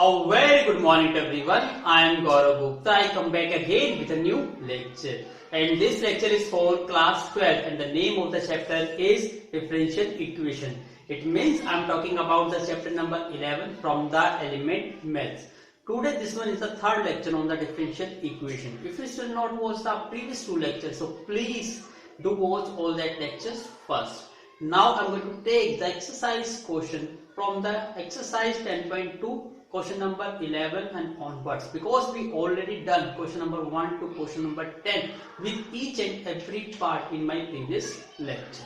A very good morning to everyone. I am Gaurav Gupta. I come back again with a new lecture. And this lecture is for class 12 and the name of the chapter is differential equation. It means I am talking about the chapter number 11 from the element maths. Today this one is the third lecture on the differential equation. If you still not watch the previous two lectures, so please do watch all that lectures first. Now I am going to take the exercise question from the exercise 10.2 question number 11 and onwards, because we already done question number 1 to question number 10 with each and every part in my previous lecture.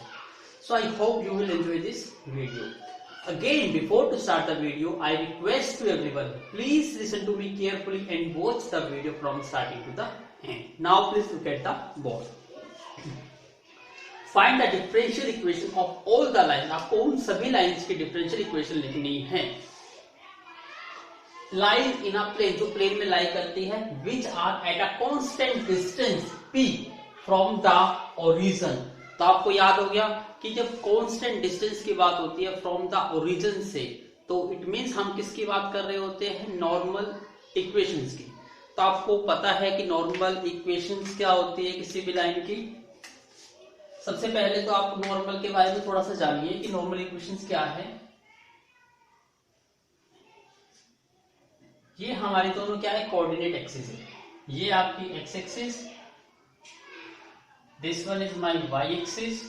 So I hope you will enjoy this video. Again, before to start the video, I request to everyone, please listen to me carefully and watch the video from starting to the end. Now please look at the board. Find the differential equation of all the lines. आपको उन सभी lines की differential equation लिखनी है. Line in a plane, जो plane में लाई करती है, which are at a constant distance p from the origin. तो आपको याद हो गया कि जब constant distance की बात होती है from the origin से, तो it means हम किसकी बात कर रहे होते हैं? Normal equations की. तो आपको पता है कि normal equations क्या होती है किसी भी लाइन की. सबसे पहले तो आप नॉर्मल के बारे में थोड़ा सा जानिए कि नॉर्मल इक्वेशंस क्या है. ये हमारी दोनों क्या है? कोऑर्डिनेट एक्सिस है. ये आपकी X axis, this one is my Y axis,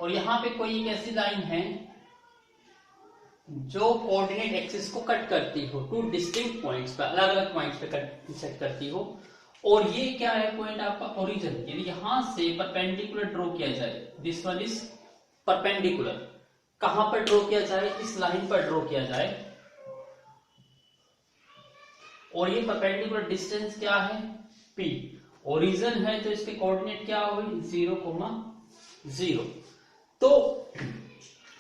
और यहां पे कोई एक ऐसी लाइन है जो कोऑर्डिनेट एक्सिस को कट करती हो टू डिस्टिंक्ट पॉइंट्स पे, अलग अलग पॉइंट्स पे कट करती हो. और ये क्या है? पॉइंट आपका ओरिजिन. यदि यहां से परपेंडिकुलर ड्रॉ किया जाए, दिस वन इज परपेंडिकुलर. कहां पर ड्रॉ किया जाए? इस लाइन पर ड्रॉ किया जाए. और ये परपेंडिकुलर डिस्टेंस क्या है? P. ओरिजिन है तो इसके कोऑर्डिनेट क्या हुए? 0,0. तो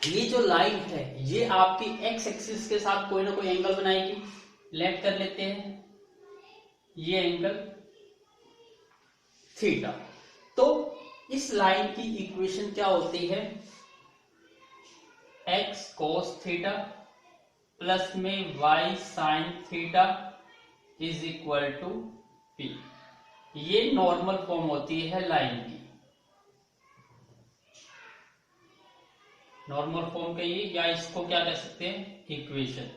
ये जो लाइन है ये आपकी एक्स एक्सिस के साथ कोई ना कोई एंगल बनाएगी. लेट कर लेते हैं ये एंगल थीटा. तो इस लाइन की इक्वेशन क्या होती है? एक्स कोस थीटा प्लस में Y sine theta is equal to P. ये नॉर्मल फॉर्म होती है लाइन की. नॉर्मल फॉर्म कहिए या इसको क्या कह सकते हैं? इक्वेशन.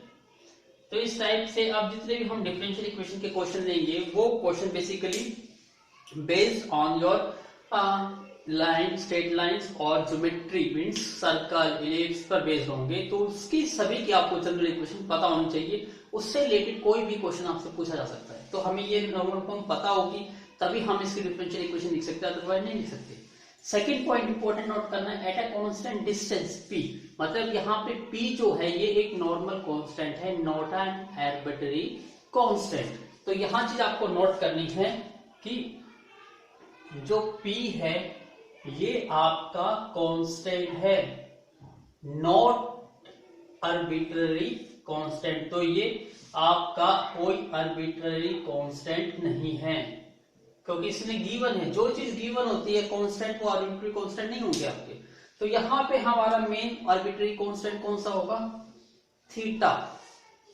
तो इस टाइप से अब जितने भी हम डिफरेंशियल इक्वेशन के क्वेश्चन लेंगे वो question basically based on your line, straight lines और ज्योमेट्री मींस सर्कल, इलिप्स पर बेस्ड होंगे. तो उसकी सभी की आपको जनरल इक्वेशन पता होनी चाहिए. उससे रिलेटेड कोई भी क्वेश्चन आपसे पूछा जा सकता है. तो हमें ये नॉर्मल फॉर्म पता होगी तभी हम इसकी डिफरेंशियल इक्वेशन लिख सकते हैं, अदरवाइज नहीं लिख सकते. सेकेंड पॉइंट इंपॉर्टेंट नोट करना है, at a constant distance p. मतलब यहाँ पे p जो है ये एक नॉर्मल कांस्टेंट है, नॉट एन आर्बिट्रेरी कांस्टेंट. तो यहाँ चीज आपको नोट करनी है कि जो p है ये आपका कांस्टेंट है, नॉट आर्बिट्रेरी कांस्टेंट. तो ये आपका कोई आर्बिट्रेरी कांस्टेंट नहीं है, क्योंकि इसमें गिवन है. जो चीज गिवन होती है कांस्टेंट, वो आर्बिट्रेरी कांस्टेंट नहीं होंगे आपके. तो यहाँ पे हमारा मेन आर्बिट्रेरी कांस्टेंट कौन सा होगा? थीटा.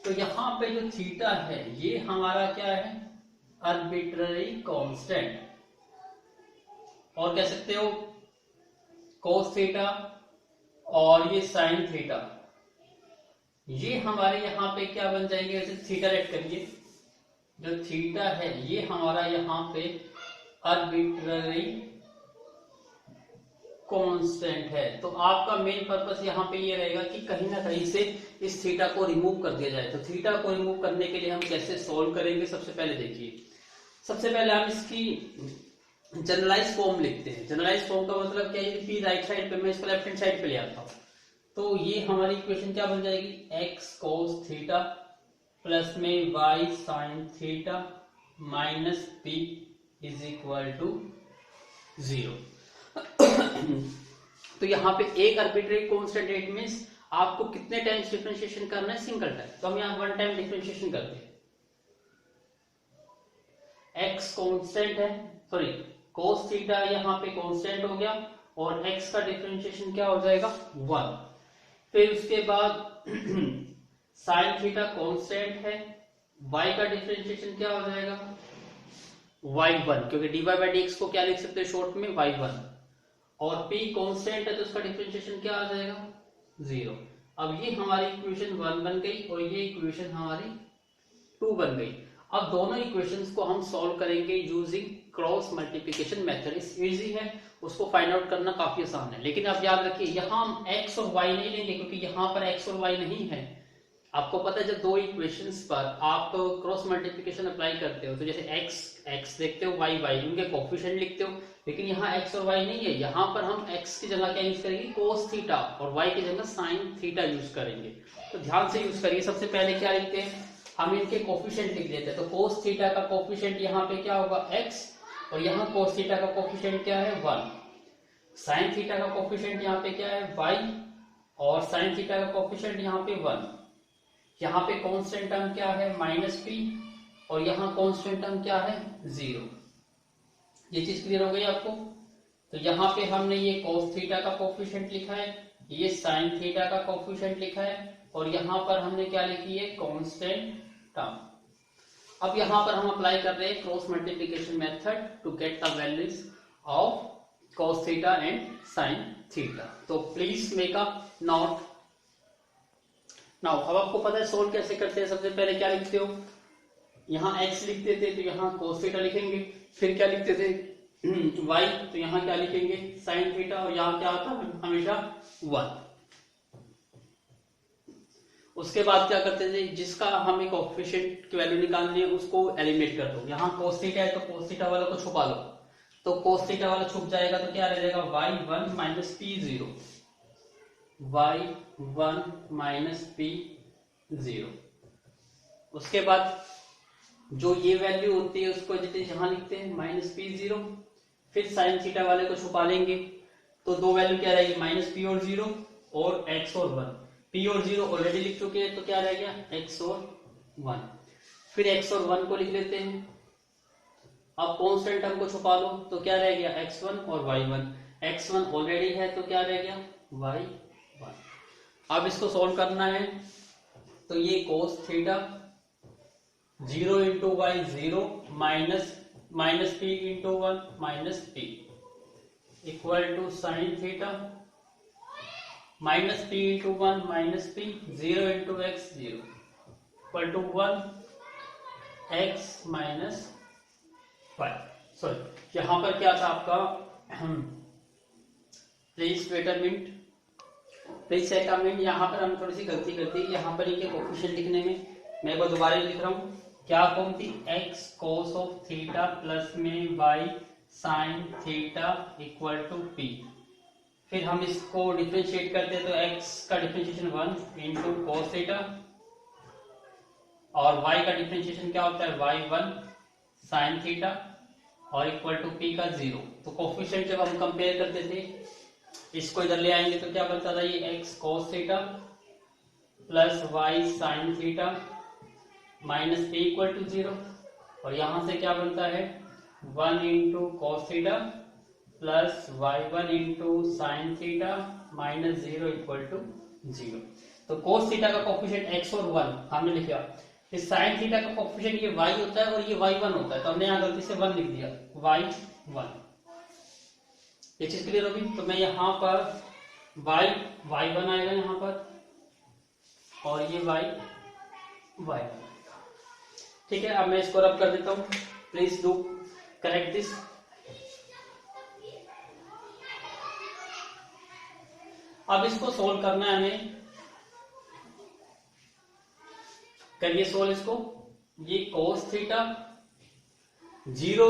तो यहाँ पे जो थीटा है ये हमारा क्या है? Arbitrary constant. और कह सकते हो कोस थीटा और ये साइन थीटा, ये हमारे यहाँ पे क्या बन जाएंगे? जैसे थीटा लेट करिए, जो थीटा है ये हमारा यहाँ पे आर्बिट्रेरी कांस्टेंट है. तो आपका मेन पर्पस यहाँ पे ये रहेगा कि कहीं ना कहीं से इस थीटा को रिमूव कर दिया जाए. तो थीटा को रिमूव करने के लिए हम कैसे सॉल्व करेंगे? सबसे पहले देखिए, सबसे पहले हम इसकी जनरलाइज फॉर्म लिखते हैं. जनरलाइज फॉर्म का मतलब क्या है? पी राइट साइड पे, मैं इसको लेफ्ट हैंड साइड पे ले आता हूं. तो ये हमारी इक्वेशन क्या बन जाएगी? एक्स कोस थीटा प्लस में Y sine theta minus P is equal to 0. तो यहाँ पे एक आर्बिट्रेरी कांस्टेंट, इट मींस आपको कितने टाइम्स डिफरेंशिएशन करना है? Single time. तो हम यहाँ 1 टाइम डिफरेंशिएशन करते हैं. एक्स कांस्टेंट है, सॉरी कोस थीटा यहाँ पे कांस्टेंट हो गया, और एक्स का डिफरेंशिएशन क्या हो जाएगा? 1. फिर उसके बाद साइन थीटा कांस्टेंट है, y का डिफरेंशिएशन क्या हो जाएगा y1, क्योंकि dy बाई dx को क्या लिख सकते हैं शॉर्ट में y1, और p कांस्टेंट है तो उसका डिफरेंशिएशन क्या आ जाएगा 0। अब ये हमारी इक्वेशन 1 बन गई और ये इक्वेशन हमारी 2 बन गई। अब दोनों इक्वेशंस को हम सॉल्व करेंगे यूजिंग क्रॉस मल्टीप्लिकेशन मेथड। इस इजी है, उसको फाइंड आउट करना काफी आसान है, लेकिन आप याद रखिए यहाँ हम x और y नहीं लेंगे क्योंकि यहाँ पर x और y नहीं है। आपको पता है जब दो इक्वेशंस पर आप क्रॉस मल्टीप्लिकेशन अप्लाई करते हो तो जैसे x देखते हो y उनके कोफिशिएंट लिखते हो, लेकिन यहाँ x और y नहीं है। यहाँ पर हम x की जगह क्या यूज करेंगे cos थीटा और y की जगह sin थीटा यूज करेंगे। तो ध्यान से यूज करिए। सबसे पहले क्या लिखते हैं हम, इनके कोफिशिएंट लिख देते हैं। तो cos थीटा का कोफिशिएंट यहाँ पे क्या होगा x और यहाँ cos थीटा का कोफिशिएंट क्या है 1। sin थीटा का कोफिशिएंट यहाँ पे क्या है y और sin थीटा का कोफिशिएंट यहाँ पे 1। यहाँ पे कांस्टेंट टर्म क्या है -p और यहाँ कांस्टेंट टर्म क्या है 0। ये चीज क्लियर हो गई आपको। तो यहाँ पे हमने ये cos थीटा का कोफिशिएंट लिखा है, ये sin थीटा का कोफिशिएंट लिखा है और यहाँ पर हमने क्या लिखी है कांस्टेंट टर्म। अब यहाँ पर हम अप्लाई कर रहे हैं cross multiplication method to get the values of cos theta and sin theta. तो please make a note now. अब आपको पता है सोल्व कैसे करते हैं। सबसे पहले क्या लिखते हो, यहाँ x लिखते थे तो यहाँ cos थीटा लिखेंगे, फिर क्या लिखते थे y तो यहाँ क्या लिखेंगे sin थीटा और यहाँ क्या आता है हमेशा 1। उसके बाद क्या करते थे, जिसका हमें कोएफिशिएंट की वैल्यू निकालनी है उसको एलिमिनेट कर दो। यहाँ cos थीटा है तो cos थीटा वाला को छुपा लो, तो cos थीटा वाला छुप जाएगा तो क्या रह जाएगा y1 minus p0, y1 minus p0। उसके बाद जो ये वैल्यू होती है उसको जैसे यहाँ लिखते हैं माइनस p0, फिर sin थीटा वाले को छुपा लेंगे तो दो वैल्यू क्या रहेगी -p और 0 और x और 1। p और 0 ऑलरेडी लिख चुके हैं तो क्या रह गया x और 1, फिर x और 1 को लिख लेते हैं। अब कांस्टेंट टर्म को छुपा लो तो क्या रह गया x1 और y1। x1 ऑलरेडी है तो क्या रह गया y1। अब इसको सॉल्व करना है तो ये cos theta 0 into Y 0 minus p into 1 minus p equal to sine theta minus p into 1 minus p 0 into x 0 equal to 1 x minus 5। Sorry यहां पर क्या था आपका please wait a minute, please set a minute. यहाँ पर हम थोड़ी सी गलती करती है, यहाँ पर इनके कोफिशिएंट लिखने में मैं एक बार दोबारा लिख रहा हूँ। क्या कौन थी x cos of theta plus में y sin theta equal to p। फिर हम इसको डिफरेंशिएट करते हैं तो x का डिफरेंशिएशन 1 इंटू cos थीटा और y का डिफरेंशिएशन क्या होता है y1 sin थीटा और इक्वल टू p का 0। तो कोफिशिएंट जब हम कंपेयर करते थे इसको इधर ले आएंगे तो क्या बनता था ये x cos theta plus y sin theta minus p equal to 0 और यहां से क्या बनता है 1 into cos theta plus y1 into sine theta minus 0 equal to 0। तो cos थीटा का कोफिशिएंट x और 1 हमने लिखा, फिर sin थीटा का कोफिशिएंट ये y होता है और ये y1 होता है तो हमने यहाँ गलती से 1 लिख दिया y1। ये चीज क्लियर होगी। तो मैं यहाँ पर y1 आएगा यहाँ पर और ये y1। ठीक है, अब मैं इसको रब कर देता हूं। Please do correct this. अब इसको सोल्व करना है हमें, करिए सोल्व इसको। ये cos theta 0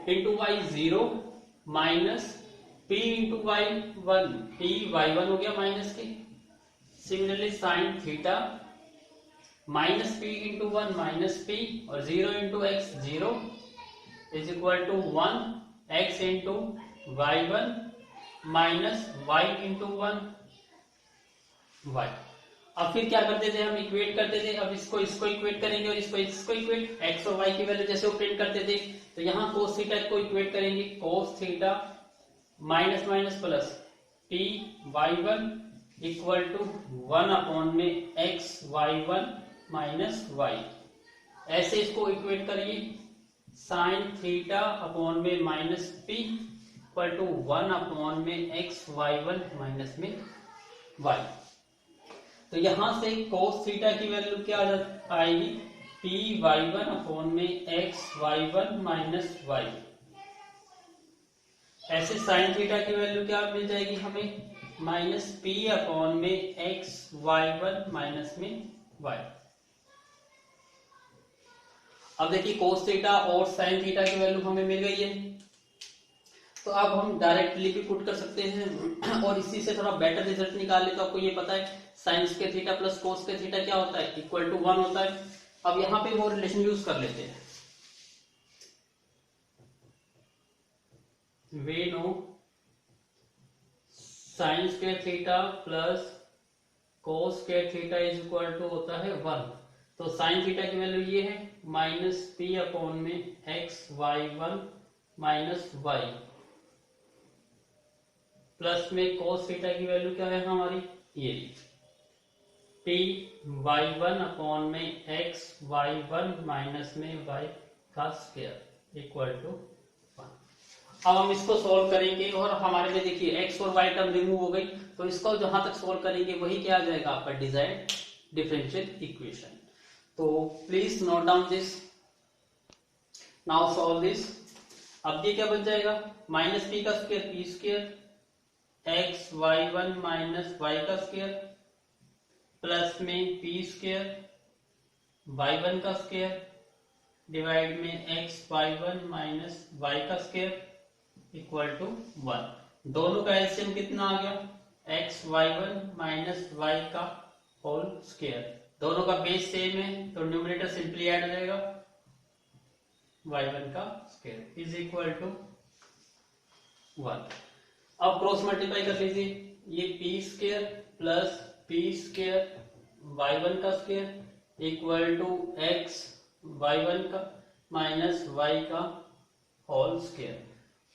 into Y 0 minus p into Y 1, p y1 हो गया माइनस के। Similarly sine theta minus p into 1 minus p और 0 into x 0 is equal to 1 x into y1 minus y into 1 y। अब फिर क्या करते थे हम इक्वेट करते थे। अब इसको इक्वेट करेंगे और इसको इक्वेट, x और y की वैल्यू जैसे प्रिंट करते थे तो यहाँ cos थीटा को इक्वेट करेंगे cos theta minus minus plus p y1 equal to 1 upon में x Y one minus Y. ऐसे इसको इक्वेट करिए, साइन थीटा अपॉन में minus p equal to 1 upon में एक्स वाई वन माइनस में y. तो यहां से कोस थीटा की वैल्यू क्या आएगी, पी वाई वन अपॉन में x Y one minus Y. ऐसे साइन थीटा की वैल्यू क्या मिल जाएगी हमें, माइनस पी अपॉन में एक्स वाई वन माइनस में वाई। अब देखिए कोस थीटा और साइन थीटा की वैल्यू हमें मिल गई है, तो अब हम डायरेक्टली भी पुट कर सकते हैं और इसी से थोड़ा बेटर रिजल्ट निकाल ले। तो आपको ये पता है साइन के थीटा प्लस कोस के थीटा क्या होता है, इक्वल टू 1 होता है। अब यहां पे वो रिलेशन यूज कर लेते हैं। We know sine square theta plus cos square theta is equal to होता है 1। तो साइन थीटा की वैल्यू ये है माइनस पी अपॉन में x Y one minus Y, plus में कोस थीटा की वैल्यू क्या है हमारी, ये पी वाई वन अपॉन में एक्स वाई वन माइनस में वाई का स्क्वायर इक्वल टू 1। अब हम इसको सॉल्व करेंगे और हमारे में देखिए एक्स और वाई टर्म रिमूव हो गई, तो इसको जहां तक सॉल्व करेंगे वही क्या आ जाएगा आपका डिजायर्ड डिफरेंशियल इक्वेशन। तो please note down this, now solve this. अब ये क्या बन जाएगा, माइनस पी का square P square X Y one minus Y का स्क्वायर प्लस में पी स्क्वायर वाई वन का स्क्वायर डिवाइड में x Y one minus Y का स्क्वायर इक्वल टू 1। दोनों का एलसीएम कितना आ गया, X Y one minus Y का होल स्क्वायर। दोनों का बेस सेम है तो न्यूमरेटर सिंपली ऐड हो जाएगा, वाई वन का स्क्वायर इज इक्वल टू 1। अब क्रॉस मल्टीप्लाई कर लीजिए, ये p square plus p square Y one का square equal to x Y one का माइनस वाई का होल स्क्वायर।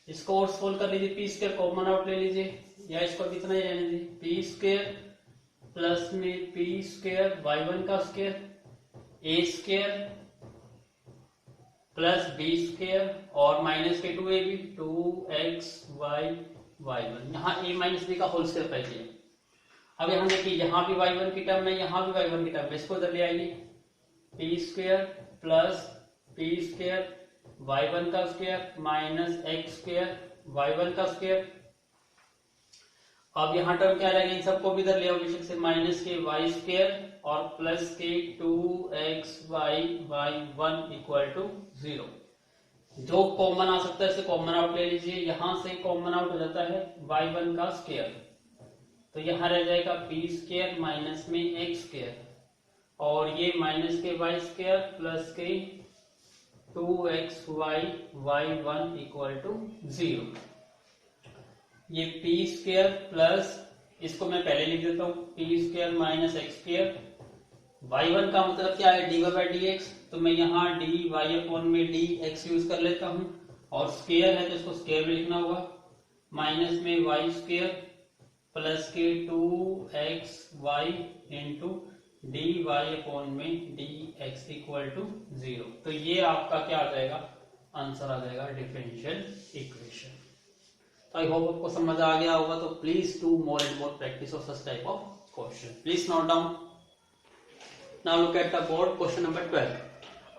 इसको और सोल्व कर लीजिए, पी स्क्वायर कॉमन आउट ले लीजिए या इसको कितना ही रहने दीजिए, पी स्क्वायर प्लस में पी स्क्वायर वाई वन का स्क्वायर ए स्क्वायर प्लस बी स्क्वायर और माइनस के 2ab 2xy वाई वन, यहाँ a माइनस बी का होल स्क्वायर पाइए। अब यहाँ देखिए यहाँ भी वाई वन की टर्म है, यहाँ भी वाई वन की टर्म है, इसको इधर ले आइए, p square plus p square Y one का square minus x square Y one का स्क्वायर। अब यहाँ टर्म क्या रहेगा, इन सबको भी इधर ले आओ बेशक से, माइनस के वाई स्क्वायर और प्लस के 2xy Y one equal to 0। जो कॉमन आ सकता है इसे कॉमन आउट ले लीजिए, यहां से कॉमन आउट हो जाता है वाई वन का स्क्वायर, तो यहाँ रह जाएगा पी स्क्वायर माइनस में एक्स स्क्वायर और ये माइनस के वाई स्क्वायर प्लस के 2xy Y one equal to 0। ये पी स्क्वायर प्लस, इसको मैं पहले लिख देता हूँ, P square minus x square, Y one का मतलब क्या है D Y by D X, तो मैं यहाँ डी वाई अपॉन में डी एक्स यूज कर लेता हूँ और स्क्वायर है तो इसको स्क्वायर में लिखना होगा, माइनस में वाई स्क्वायर प्लस के 2xy into D Y upon में डी एक्स इक्वल टू 0। तो ये आपका क्या आ जाएगा, आंसर आ जाएगा डिफरेंशियल इक्वेशन। तो आई होप आपको समझ आ गया होगा। तो please do more and more practice of such type of question. Please note down. Now look at the board, question number 12।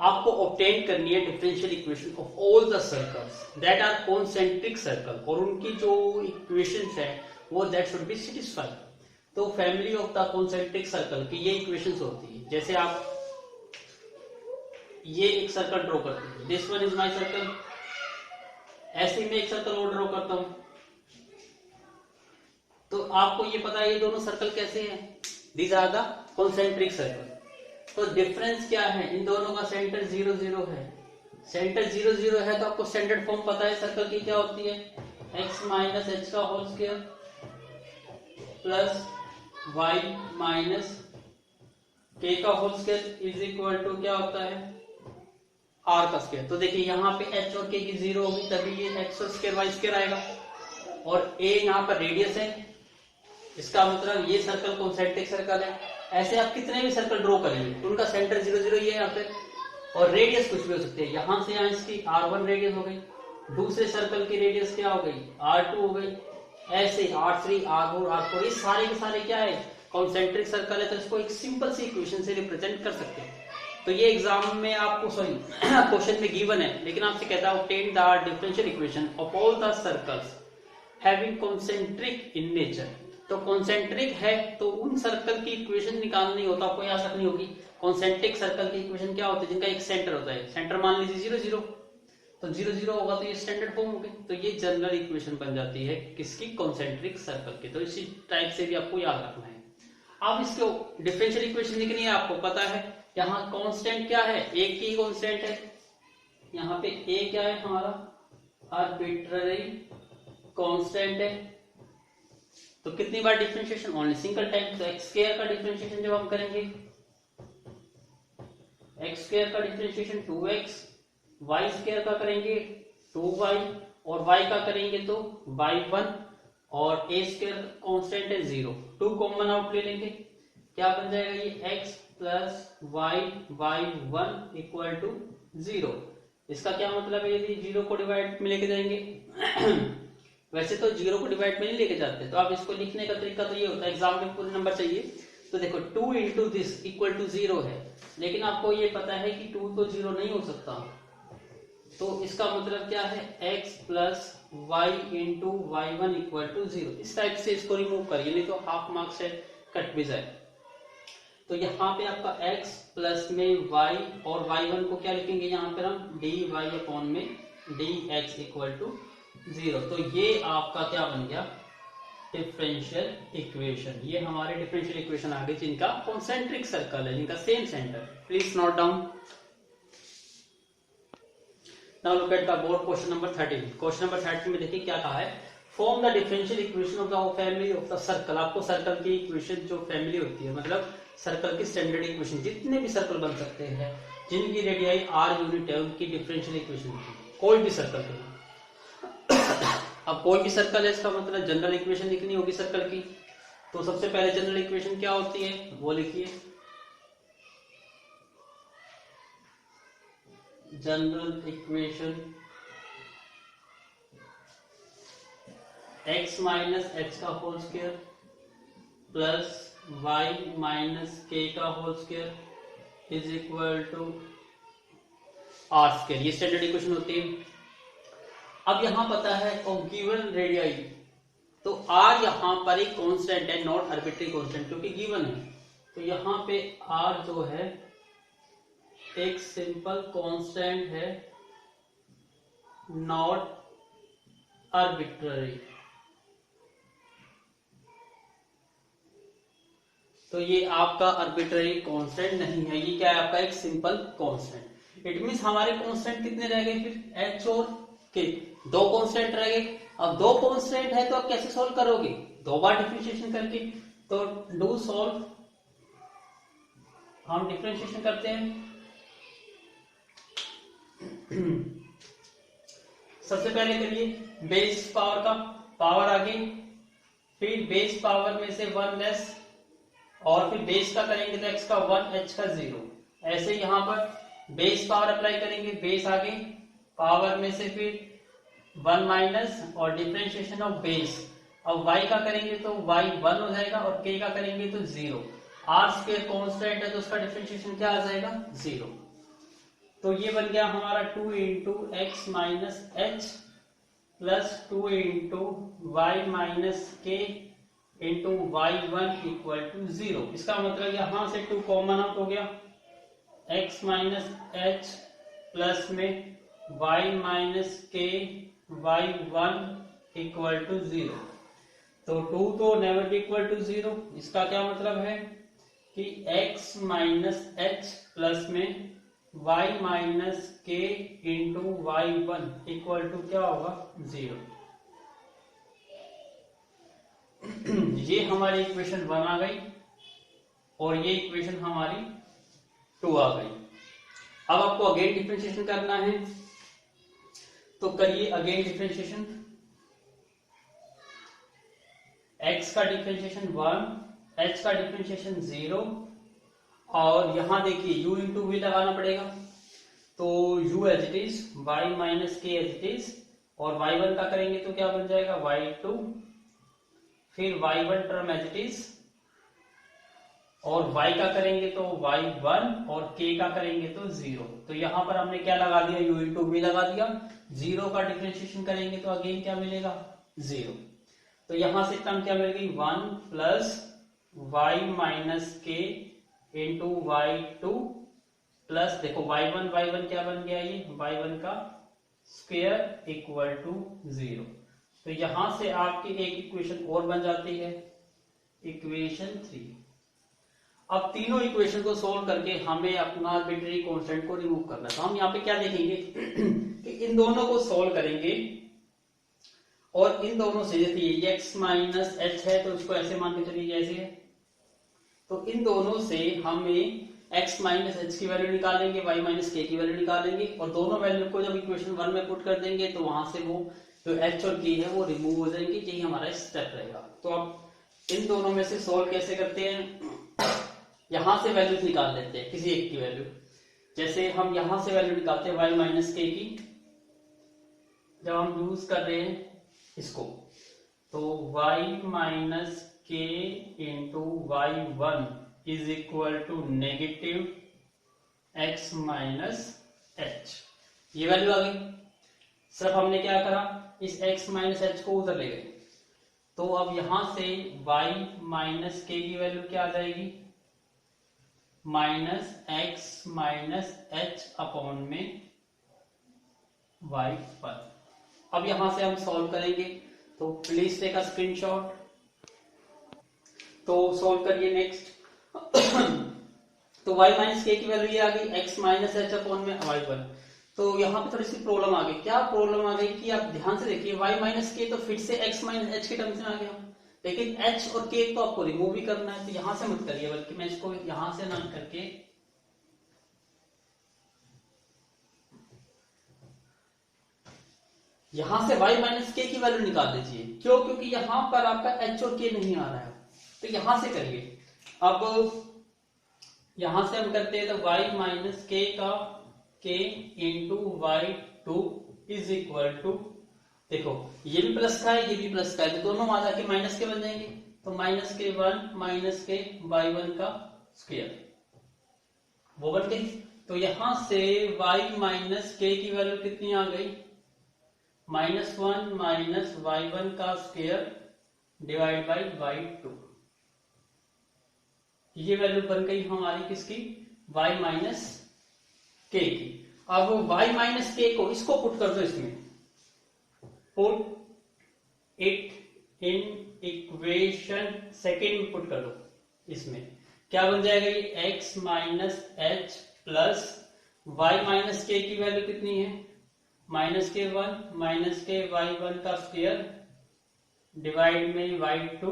आपको ऑब्टेन करनी है differential equation of all the circles that are concentric circle, और उनकी जो equations है वो that should be satisfied. तो family of the concentric circle की ये इक्वेशंस होती है। जैसे आप ये एक सर्कल ड्रॉ करते हैं, this one is my circle, ऐसे में एक सर्कल और ड्रॉ करता हूं, तो आपको ये पता है ये दोनों सर्कल कैसे हैं, these are the concentric circle. तो डिफरेंस क्या है, इन दोनों का सेंटर 0 0 है, सेंटर 0 0 है तो आपको स्टैंडर्ड फॉर्म पता है सर्कल की क्या होती है, x माइनस एच का whole square plus y minus k का whole square is equal to क्या होता है r का स्क्वायर। तो देखिए यहाँ पे h और k की 0 होगी तभी ये x स्क्वायर y स्क्वायर आएगा, और a यहाँ पर रेडियस है, इसका मतलब ये सर्कल कॉन्सेंट्रिक सर्कल है। ऐसे आप कितने भी सर्कल ड्रॉ करेंगे उनका सेंटर 0 0 ही है यहाँ पे, और रेडियस कुछ भी हो सकती है। यहां से यहाँ इसकी R1 रेडियस हो गई, दूसरे सर्कल की रेडियस क्या हो गई R2 हो गई, ऐसे R3 R4 R4 ये सारे के सारे क्या है कॉन्सेंट्रिक सर्कल है। तो इसको एक सिंपल सी इक्वेशन से रिप्रेजेंट कर सकते हैं। तो ये एग्जाम में आपको सॉरी क्वेश्चन में गिवन है, लेकिन आपसे कहता है obtain the differential equation of all the circles having concentric in nature. तो कॉन्सेंट्रिक है तो उन सर्कल की इक्वेशन निकालनी हो तो आपको याद रखनी होगी। कॉन्सेंट्रिक सर्कल की इक्वेशन क्या होती है, जिनका एक सेंटर होता है, सेंटर मान लीजिए 0 0, तो 0 0 होगा तो ये स्टैंडर्ड फॉर्म हो गई। तो ये जनरल इक्वेशन बन जाती है किसकी, कॉन्सेंट्रिक सर्कल की। तो इसी टाइप से भी आपको याद रखना है। अब इसको डिफरेंशियल इक्वेशन लिखनी है, आपको पता है यहाँ कांस्टेंट क्या है, एक ही कांस्टेंट है। यहाँ पे ए क्या है हमारा आर्बिट्ररी कांस्टेंट है। तो कितनी बार डिफरेंशिएशन, ओनली सिंगल टाइम। तो एक्स स्क्वायर का डिफरेंशिएशन जब हम करेंगे, एक्स स्क्वायर का डिफरेंशिएशन 2x, वाई स्क्वायर का करेंगे 2y, और y का करेंगे तो y1, और a स्क्वायर कांस्टेंट है 0, 2 कॉमन आउट ले लेंगे, क्या बन जाएगा ये x plus Y y1 equal to 0। इसका क्या मतलब है, यदि 0 को डिवाइड में लेके जाएंगे वैसे तो 0 को डिवाइड में नहीं लेके जाते, तो आप इसको लिखने का तरीका तो ये होता है, एग्जाम में पूरे नंबर चाहिए तो देखो 2 इंटू दिस इक्वल टू 0 है, लेकिन आपको ये पता है कि 2 तो 0 नहीं हो सकता। तो इसका मतलब क्या है, x plus Y into Y one equal to 0। इस टाइप से इसको रिमूव करिए, नहीं तो हाफ मार्क्स से कट भी जाए। तो यहाँ पे आपका x प्लस में y और y1 को क्या लिखेंगे, यहाँ पर हम dy अपॉन में dx इक्वल टू 0। तो ये आपका क्या बन गया, डिफरेंशियल इक्वेशन। ये हमारे डिफरेंशियल इक्वेशन आ गए जिनका कॉन्सेंट्रिक सर्कल है, जिनका same centre. Please note down. Now look at the board question number 13। Question number 13 में देखिए क्या कहा है, form the differential equation of the family of the circle. आपको सर्कल की इक्वेशन जो फैमिली होती है, मतलब सर्कल की स्टैंडर्ड इक्वेशन, जितने भी सर्कल बन सकते हैं जिनकी रेडियाई r यूनिट है, उनकी डिफरेंशियल इक्वेशन कोई भी सर्कल के। अब कोई भी सर्कल है, इसका मतलब जनरल इक्वेशन लिखनी होगी सर्कल की। तो सबसे पहले जनरल इक्वेशन क्या होती है वो लिखिए, general equation x minus H का whole square plus y minus के का whole square is equal to r square. ये स्टैंडर्ड इक्वेशन होती है। अब यहां पता है गिवन रेडियाई, तो r यहां पर एक कांस्टेंट है, नॉट आर्बिट्री कांस्टेंट, क्योंकि गिवन है। तो यहां पे r जो है एक सिंपल कांस्टेंट है, नॉट आर्बिट्ररी। तो ये आपका आर्बिट्ररी कांस्टेंट नहीं है, ये क्या है आपका एक सिंपल कांस्टेंट। इट मींस हमारे कांस्टेंट कितने रह गए फिर, h और k, दो कांस्टेंट रह गए। अब दो कांस्टेंट है तो आप कैसे सॉल्व करोगे, दो बार डिफरेंशिएशन करके। तो डू सॉल्व, हम डिफरेंशिएशन करते हैं। सबसे पहले करिए बेस पावर का पावर आगे, फिर बेस पावर में से 1 लेस, और फिर बेस का करेंगे तो x का 1 h का 0। ऐसे यहां पर बेस पावर अप्लाई करेंगे, बेस आगे पावर में से फिर 1 माइनस और डिफरेंशिएशन ऑफ बेस। अब y का करेंगे तो y 1 हो जाएगा और k का करेंगे तो 0। r स्क्वायर कांस्टेंट है तो उसका डिफरेंशिएशन क्या आ जाएगा 0। तो ये बन गया हमारा 2 into x minus H plus 2 into y minus के into Y one equal to 0। इसका मतलब यहां से 2 कॉमन आउट हो गया, x माइनस एच प्लस में y माइनस के वाई वन इक्वल टू 0। तो 2 तो नेवर बी इक्वल टू 0। इसका क्या मतलब है कि x माइनस एच प्लस में y माइनस के into Y one equal to क्या होगा 0। ये हमारी इक्वेशन 1 आ गई और ये इक्वेशन हमारी 2 आ गई। अब आपको अगेन डिफरेंशिएशन करना है, तो करिए अगेन डिफरेंशिएशन। x का डिफरेंशिएशन 1, h का डिफरेंशिएशन 0, और यहां देखिए u इंटू वी लगाना पड़ेगा, तो u as it is, y minus K as it is, और y1 का करेंगे तो क्या बन जाएगा y2, फिर y1 term as it is, और y का करेंगे तो y1, और k का करेंगे तो 0। तो यहां पर हमने क्या लगा दिया, u इंटू वी लगा दिया, 0 का डिफरेंशिएशन करेंगे तो अगेन क्या मिलेगा 0। तो यहां से टर्म क्या मिल गई 1 प्लस y माइनस के इंटू y2 प्लस, देखो y1 क्या बन गया, ये y1 का स्क्वायर इक्वल टू 0। तो यहां से आपकी एक इक्वेशन और बन जाती है, इक्वेशन 3। अब तीनों इक्वेशन को सोल्व करके हमें अपना आर्बिट्रेरी कांस्टेंट को रिमूव करना है। तो हम यहाँ पे क्या देखेंगे कि इन दोनों को सोल्व करेंगे, और इन दोनों से, जैसे ये x माइनस एच है तो इसको ऐसे मान के चलिए ऐसे है, तो इन दोनों से हमें x माइनस एच की वैल्यू निकालेंगे, y माइनस के की वैल्यू निकालेंगे, और दोनों वैल्यू को जब इक्वेशन 1 में पुट कर देंगे तो वहां से वो जो h और k है वो रिमूव हो जाएंगे। यही हमारा स्टेप रहेगा। तो अब इन दोनों में से सोल्व कैसे करते हैं, यहां से वैल्यूज निकाल लेते हैं किसी एक की वैल्यू। जैसे हम यहां से वैल्यू निकालते हैं y माइनस के की, जब हम यूज कर रहे हैं इसको, तो y माइनस के into y1 is equal to negative x minus H, ये वैल्यू आ गई। सिर्फ हमने क्या करा, इस x माइनस एच को उधर ले गए, तो अब यहां से y माइनस के की वैल्यू क्या आ जाएगी, minus x minus H upon में y पर। अब यहां से हम सॉल्व करेंगे, तो प्लीज टेक अ स्क्रीनशॉट। तो सॉल्व करिए नेक्स्ट। तो y माइनस के की वैल्यू ये आ गई, x माइनस एच अपॉन में y1। तो यहाँ पे थोड़ी सी प्रॉब्लम आ गई। क्या प्रॉब्लम आ गई कि आप ध्यान से देखिए, y माइनस के तो फिर से x माइनस एच के टर्म्स में आ गया, लेकिन h और k तो आपको रिमूव भी करना है। तो यहां से मत करिए, बल्कि मैं इसको यहां से ना करके यहां से y माइनस के की वैल्यू निकाल दीजिए। क्यों? क्योंकि यहां पर आपका h और k नहीं आ रहा है, तो यहां से करिए। अब यहां से हम करते हैं, तो y माइनस के का k into y2 is equal to, देखो ये भी प्लस का है, ये भी प्लस का है, तो दोनों आ जाके माइनस के बन जाएंगे। तो माइनस के 1 माइनस के y1 का स्क्वायर, वो बन गई। तो यहां से y माइनस के की वैल्यू कितनी आ गई, -1 माइनस y1 का स्क्वायर डिवाइड बाई y2। ये वैल्यू बन गई हमारी किसकी, y माइनस के की। अब y माइनस के को इसको पुट कर दो इसमें, put it in equation second में पुट कर दो। इसमें क्या बन जाएगा, ये x minus H plus y minus K की वैल्यू कितनी है, -1 माइनस के y1 का स्क्वायर डिवाइड में y2।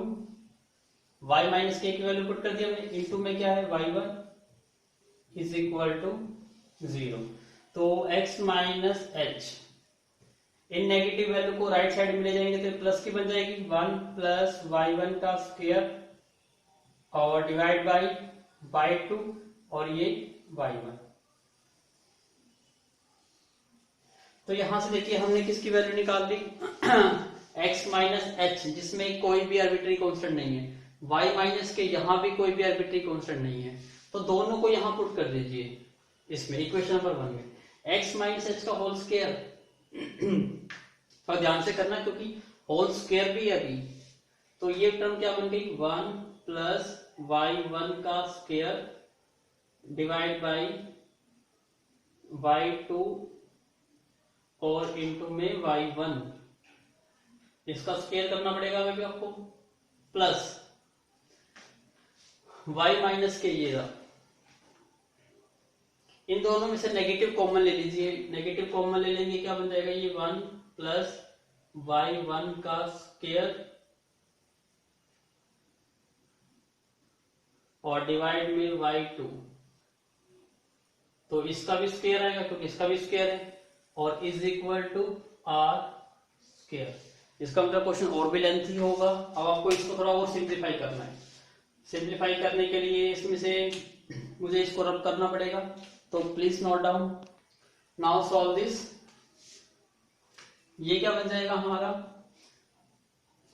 y माइनस के की वैल्यू पुट कर दिया हमने, इंटू में क्या है y1 इज इक्वल टू 0। तो x माइनस एच, इन नेगेटिव वैल्यू को राइट साइड में ले जाएंगे तो प्लस की बन जाएगी, 1 प्लस y1 का स्क्वायर और डिवाइड बाई y2, और ये y1। तो यहां से देखिए हमने किसकी वैल्यू निकाल दी, x माइनस एच, जिसमें कोई भी आर्बिट्री कांस्टेंट नहीं है, y माइनस के यहां भी कोई भी आर्बिट्री कांस्टेंट नहीं है, तो दोनों को यहां पुट कर दीजिए इसमें, इक्वेशन नंबर 1 में। x माइनस एच का होल स्क्वायर, पर ध्यान से करना क्योंकि होल स्क्वायर भी है अभी। तो ये टर्म क्या बन गई, 1 प्लस y1 का स्क्वायर डिवाइड बाई y2 और इंटू में y1, इसका स्क्वायर करना पड़ेगा अभी आपको, प्लस y माइनस के ये रहा। इन दोनों में से नेगेटिव कॉमन ले लीजिए, नेगेटिव कॉमन ले लेंगे क्या बन जाएगा, ये 1 प्लस y1 का स्क्वायर और डिवाइड में y2। तो इसका भी स्क्वायर आएगा क्योंकि इसका भी स्क्वायर है, और is equal to r square. इसका मतलब क्वेश्चन और भी लेंथी होगा। अब आपको इसको थोड़ा और सिंप्लीफाई करना है। सिंप्लीफाई करने के लिए इसमें से मुझे इसको रब करना पड़ेगा, तो please note down. Now solve this. ये क्या बन जाएगा हमारा,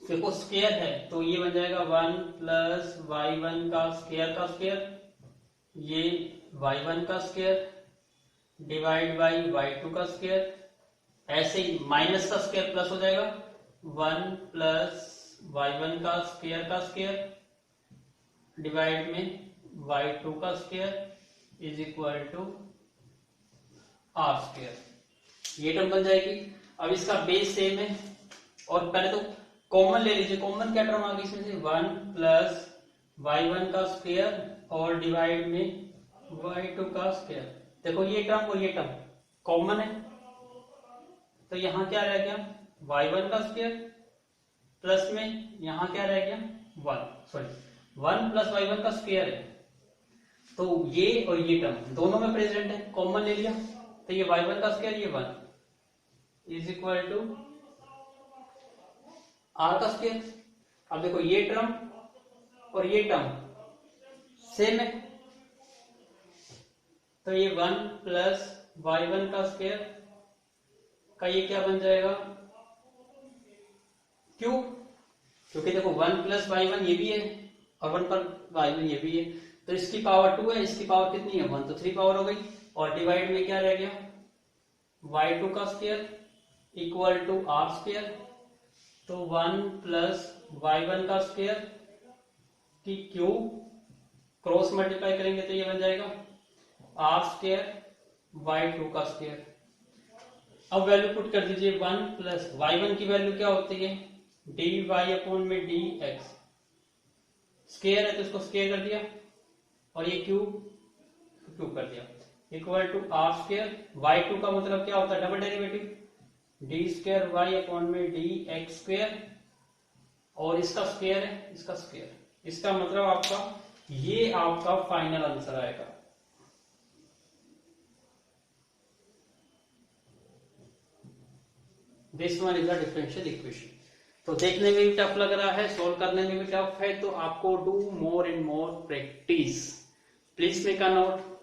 देखो स्क्वायर है तो ये बन जाएगा 1 प्लस y1 का स्क्वायर, ये y1 का स्क्वायर डिवाइड बाई y2 का स्क्वायर। ऐसे ही माइनस का स्क्वायर प्लस हो जाएगा 1 प्लस y1 का स्क्वायर डिवाइड में y2 का square is equal to are square. ये टर्म बन जाएगी। अब इसका बेस सेम है और पहले तो कॉमन ले लीजिए। कॉमन क्या टर्म आ गई इसमें से 1 प्लस y1 का स्क्वायर और डिवाइड में y2 का स्क्वायर। देखो ये टर्म और ये टर्म कॉमन है, तो यहां क्या रह गया y1 का स्क्वायर प्लस में यहां क्या रह गया 1 प्लस y1 का स्क्वायर है, तो ये और ये टर्म दोनों में प्रेजेंट है, कॉमन ले लिया तो ये y1 का स्क्वायर ये 1 इज इक्वल टू आर का स्क्वायर। अब देखो ये टर्म और ये टर्म सेम है, तो ये 1 प्लस y1 का स्क्वायर का ये क्या बन जाएगा क्यों, क्योंकि देखो 1 प्लस y1 ये भी है और 1 पर y1 ये भी है, तो इसकी पावर 2 है, इसकी पावर कितनी है 1, तो 3 पावर हो गई। और डिवाइड में क्या रह गया y2 का square equal to are square, तो 1 प्लस y1 का स्क्वायर की क्यूब क्रॉस मल्टीप्लाई करेंगे तो ये बन जाएगा आर स्क्वायर y2 का स्क्वायर। अब वैल्यू पुट कर दीजिए 1 प्लस y1 की वैल्यू क्या होती है dy अपॉन में dx, स्क्वायर है तो इसको स्क्वायर कर दिया और ये क्यूब कर दिया equal to are square. y2 का मतलब क्या होता है double derivative D square Y upon में डी एक्स स्क्वायर, और इसका स्क्वायर है इसका स्क्वायर, इसका मतलब आपका ये आपका फाइनल आंसर आएगा। This one is the differential equation. तो देखने में भी टफ लग रहा है, सोल्व करने में भी टफ है, तो आपको do more and more practice. Please make a note.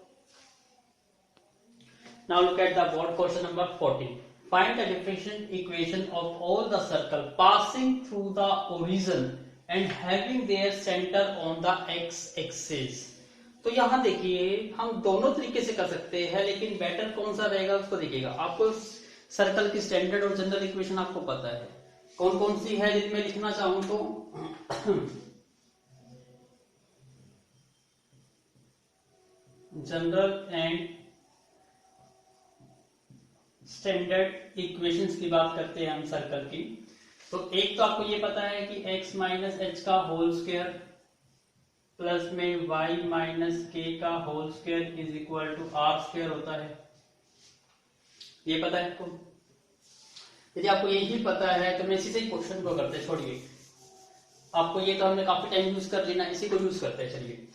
Now look at the board question number 14. Find the differential equation of all the circle passing through the origin and having their center on the x-axis. तो यहां देखिए हम दोनों तरीके से कर सकते हैं, लेकिन बेटर कौन सा रहेगा उसको देखिएगा। आपको सर्कल की स्टैंडर्ड और जनरल इक्वेशन आपको पता है कौन कौन सी है, यदि मैं लिखना चाहूं तो जनरल एंड स्टैंडर्ड इक्वेशंस की बात करते हैं हम सर्कल की। तो एक तो आपको ये पता है कि x माइनस एच का होल स्क्वायर प्लस में y माइनस के का whole square is equal to are square होता है, ये पता है आपको। यदि आपको यही पता है तो मैं इसी से ही क्वेश्चन को करते हैं, छोड़िए आपको ये तो हमने काफी टाइम यूज कर लेना, इसी को यूज करते हैं। चलिए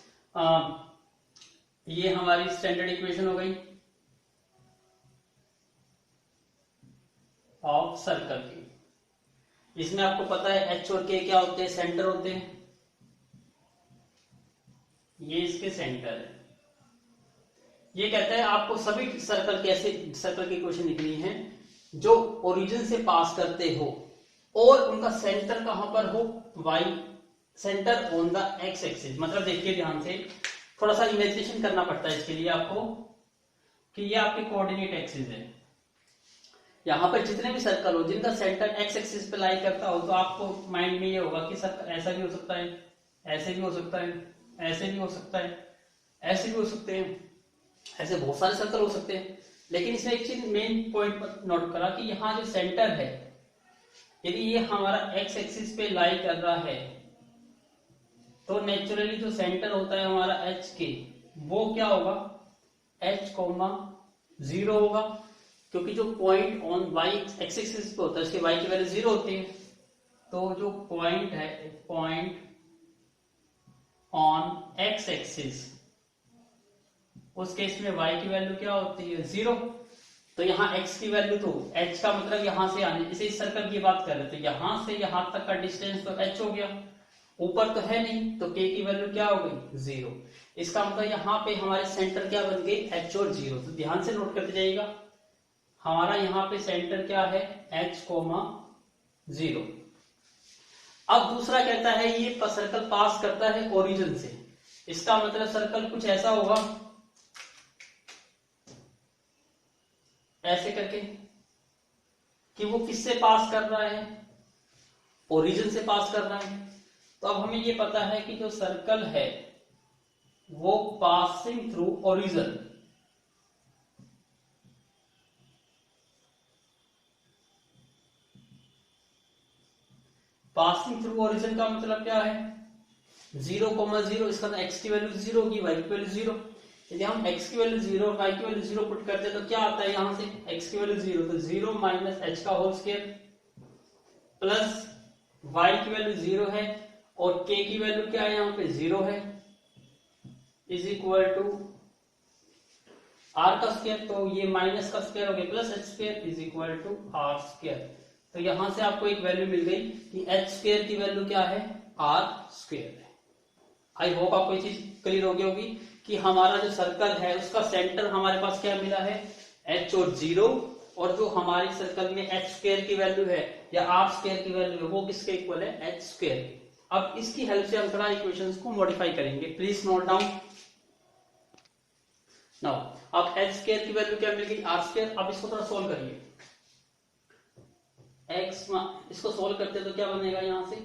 ये हमारी स्टैंडर्ड इक्वेशन हो गई ऑफ सर्कल की। इसमें आपको पता है एच और के क्या होते हैं, सेंटर होते हैं, ये इसके सेंटर है। ये कहता है आपको सभी सर्कल कैसे सर्कल की इक्वेशन लिखनी है जो ओरिजिन से पास करते हो और उनका सेंटर कहां पर हो, y centre on the x axis. मतलब देखिए ध्यान से, थोड़ा सा इमेजिनेशन करना पड़ता है इसके लिए आपको कि ये आपके कोऑर्डिनेट एक्सिस है। यहां पर जितने भी सर्कल हो जिनका सेंटर x एक्सिस पे लाई करता हो, तो आपको माइंड में ये होगा कि सर्कल ऐसा भी हो सकता है, ऐसे भी हो सकता है, ऐसे भी हो सकता है, ऐसे भी हो सकते हैं, ऐसे बहुत सारे सर्कल हो सकते हैं। लेकिन इसमें एक चीज मेन पॉइंट पर नोट करा कि यहाँ जो सेंटर है, यदि ये हमारा x एक्सिस पे लाई कर रहा है तो नेचुरली जो सेंटर होता है हमारा h के, वो क्या होगा h, 0 होगा, क्योंकि जो पॉइंट ऑन y एक्सिस पे होता है उसके y की वैल्यू 0 होती है। तो जो पॉइंट है, पॉइंट ऑन x एक्सिस, उस केस में y की वैल्यू क्या होती है 0। तो यहाँ x की वैल्यू तो h का मतलब यहाँ से आने, इसे इस सर्कल की बात कर रहे, तो यहाँ से यहाँ तक का डिस्टेंस तो h हो गया, ऊपर तो है नहीं, तो k की वैल्यू क्या हो गई 0। इसका मतलब यहाँ पे हमारे सेंटर क्या बन गई h और 0। तो ध्यान से नोट करते जाइएगा, हमारा यहाँ पे सेंटर क्या है h, 0। अब दूसरा कहता है ये सर्कल पास करता है ओरिजिन से, इसका मतलब सर्कल कुछ ऐसा होगा, ऐसे करके, कि वो किससे पास कर रहा है, ओरिजिन से पास कर रहा है। तो अब हमें ये पता है कि जो सर्कल है वो passing through origin, passing through origin का मतलब क्या है 0,0, इसका x की वैल्यू 0 होगी, y की वैल्यू 0। यदि हम x की वैल्यू 0 और y की वैल्यू 0 पुट करते हैं तो क्या आता है यहां से x की वैल्यू 0, तो 0 माइनस h का होल स्क्वायर प्लस y की वैल्यू 0 है और k की वैल्यू क्या है यहाँ पे 0 है, इज इक्वल टू r का स्क्वायर, तो ये माइनस का स्क्वायर हो गया plus h square is equal to r square. तो यहां से आपको एक वैल्यू मिल गई कि h स्क्वायर की वैल्यू क्या है r स्क्वायर है। आई होप आपको ये चीज क्लियर हो गई होगी कि हमारा जो सर्कल है उसका सेंटर हमारे पास क्या मिला है h और 0, और जो हमारे सर्कल में h स्क्वायर की वैल्यू है या r स्क्वायर की वैल्यू है वो किसके इक्वल है h स्क्वायर। अब इसकी हेल्प से हम थोड़ा इक्वेशंस को मॉडिफाई करेंगे, प्लीज नोट डाउन नाउ। अब h स्क्वायर की वैल्यू क्या मिल गई r स्क्वायर। अब इसको थोड़ा सोल्व करिए, इसको सोल्व करते तो क्या बनेगा यहां से,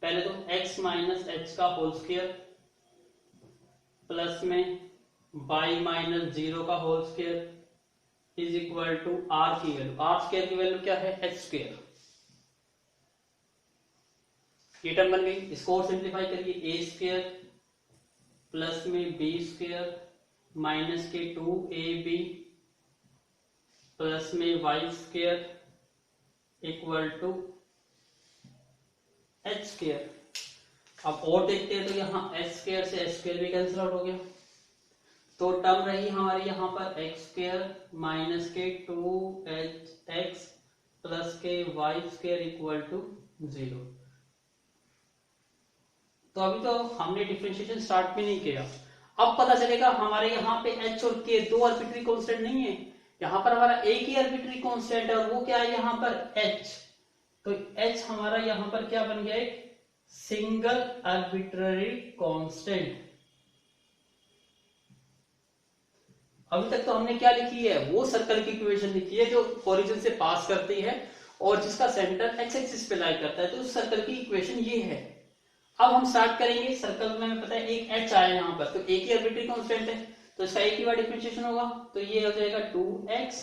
पहले तो x माइनस h का होल स्क्वायर प्लस में y माइनस 0 का whole square is equal to r की वैल्यू, r स्क्वायर की वैल्यू क्या है h स्क्वायर। ये टर्म बन गई, इसको और सिंप्लीफाई करिए, a स्क्वायर प्लस में b स्क्वायर माइनस के 2ab प्लस में y square equal to h square. अब और देखते हैं तो यहाँ h स्क्वायर से h स्क्वायर भी कैंसिल आउट हो गया, तो टर्म रही हमारी यहाँ पर x स्क्वायर माइनस के 2hx प्लस के y स्क्वायर इक्वल टू 0। तो अभी तो हमने डिफरेंशिएशन स्टार्ट भी नहीं किया। अब पता चलेगा हमारे यहाँ पे h और k दो आर्बिट्री कांस्टेंट नहीं है, यहाँ पर हमारा एक ही आर्बिट्री कांस्टेंट है और वो क्या है यहाँ पर h। तो h हमारा यहाँ पर क्या बन गया एक सिंगल आर्बिट्ररी कांस्टेंट। अभी तक तो हमने क्या लिखी है वो सर्कल की इक्वेशन लिखी है जो ओरिजिन से पास करती है और जिसका सेंटर एक्स एक्सिस पे लाई करता है, तो उस सर्कल की इक्वेशन ये है। अब हम स्टार्ट करेंगे, सर्कल में हमें पता है एक h आया यहाँ पर, तो एक ही आर्बिट्री कांस्टेंट है तो इसका एक ही बार डिफरेंशिएशन होगा, तो ये हो जाएगा 2x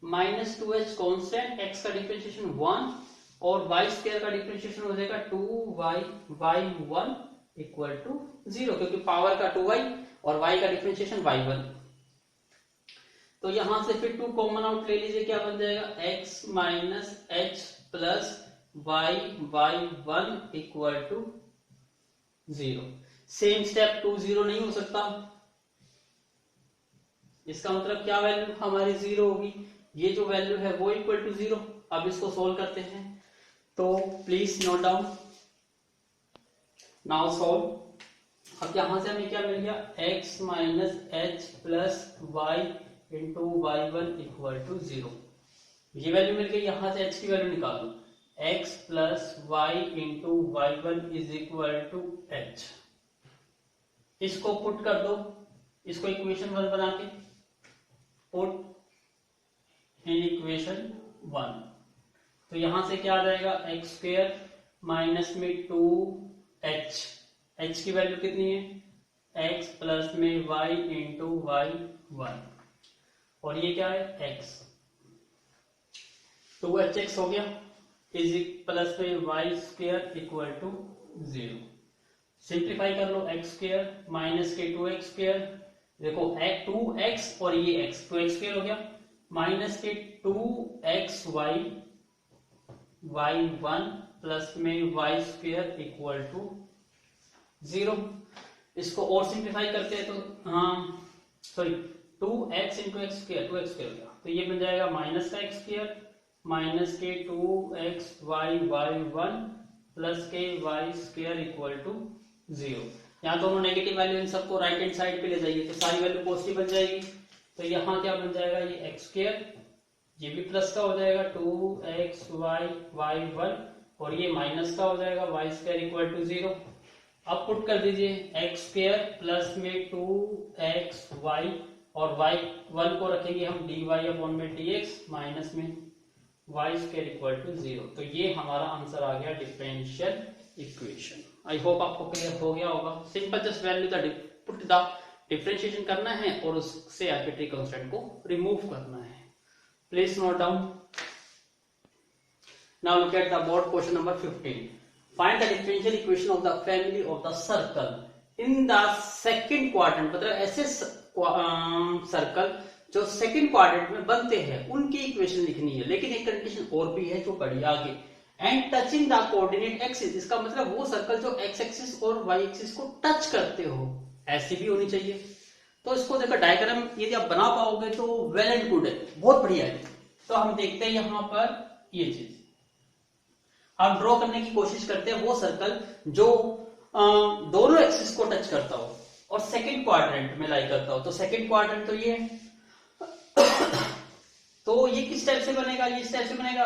minus 2h constant, x का डिफरेंशिएशन 1 और y स्क्वायर का डिफरेंशिएशन हो जाएगा 2y y1 इक्वल टू 0, क्योंकि पावर का 2y और y का डिफरेंशिएशन y1। तो यहां से फिर 2 कॉमन आउट ले लीजिए, क्या बन जाएगा x minus h plus y y1 equal to 0। Same step 2 0 नहीं हो सकता, इसका मतलब क्या वैल्यू हमारी 0 होगी, ये जो वैल्यू है वो इक्वल टू 0। अब इसको सोल्व करते हैं, तो please note down now solve. अब यहां से हमें क्या मिल गया x minus h plus y into y1 equal to 0। ये वैल्यू मिल गई, यहां से h की वैल्यू निकालो, x plus y into y1 is equal to h। इसको पुट कर दो, इसको इक्वेशन 1 बना के पुट इन इक्वेशन 1। तो यहां से क्या आ जाएगा x स्क्वायर माइनस में 2h, h की वैल्यू कितनी है x प्लस में y इंटू y1 और ये क्या है x, 2hx हो गया इज प्लस में y square equal to 0। Simplify कर लो, x स्क्वायर माइनस के 2x स्क्वायर, देखो 2x और ये x, 2x स्क्वायर हो गया माइनस के 2xy y1 प्लस में y स्क्वायर इक्वल टू 0। इसको और सिंप्लीफाई करते हैं तो हाँ sorry 2x into x square 2x square हो गया, तो ये बन जाएगा माइनस का एक्स स्क्र माइनस के 2xy1 प्लस के वाई स्क्र इक्वल टू 0। यहाँ दोनों नेगेटिव वैल्यू इन सबको राइट हैंड साइड पे ले जाइए तो सारी वैल्यू पॉजिटिव बन जाएगी। तो यहाँ क्या बन जाएगा, ये एक्स स्क्र, ये भी प्लस का हो जाएगा 2xy1 और ये माइनस का हो जाएगा वाई स्क्र इक्वल टू 0। अब पुट कर दीजिए एक्स स्क्र प्लस में 2xy और y1 को रखेंगे हम dy अपॉन में dx माइनस में वाई स्क्र इक्वल टू 0। तो ये हमारा आंसर आ गया डिफरेंशियल इक्वेशन। आई होप आपको क्लियर हो गया होगा। Simple just value the put the differentiation करना है और उससे आर्बिट्री कांस्टेंट को रिमूव करना है। Please note down. Now look at the board question number 15। Find the differential equation of the family of the circle in the second quadrant. मतलब ऐसे circle जो सेकंड क्वाड्रेंट में बनते हैं उनकी इक्वेशन लिखनी है, लेकिन एक कंडीशन और भी है जो पढ़ी आगे। And touching the coordinate axis, इसका मतलब वो सर्कल जो एक्स एक्सिस और वाई एक्सिस को टच करते हो, ऐसी भी होनी चाहिए। तो इसको देखो डायग्राम यदि आप बना पाओगे तो वेल एंड गुड है, बहुत बढ़िया है। तो हम देखते हैं यहाँ पर ये चीज हम ड्रॉ करने की कोशिश करते हैं, वो सर्कल जो दोनों एक्सिस को टच करता हो और सेकंड क्वाड्रेंट में लाई करता हो। तो सेकंड क्वाड्रेंट तो ये है तो ये किस टाइप से बनेगा, ये इस टाइप से बनेगा।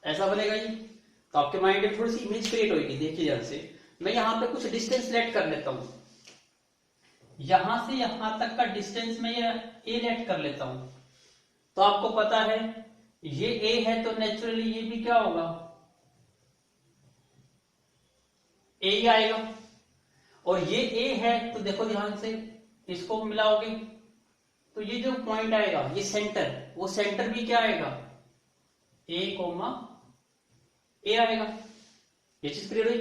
ऐसा बनेगा ये। तो आपके माइंड में थोड़ी सी इमेज क्रिएट होगी। देखिए ध्यान से, मैं यहां पे कुछ डिस्टेंस लेट कर लेता हूं, यहां से यहां तक का डिस्टेंस मैं ये ए लेट कर लेता हूं। तो आपको पता है ये ए है तो नेचुरली ये भी क्या होगा, ए ही आएगा। और ये ए है तो देखो ध्यान से इसको मिलाओगे तो ये जो पॉइंट आएगा ये सेंटर, वो सेंटर भी क्या आएगा, ए कोमा ए आएगा। ये चीज क्लियर हुई।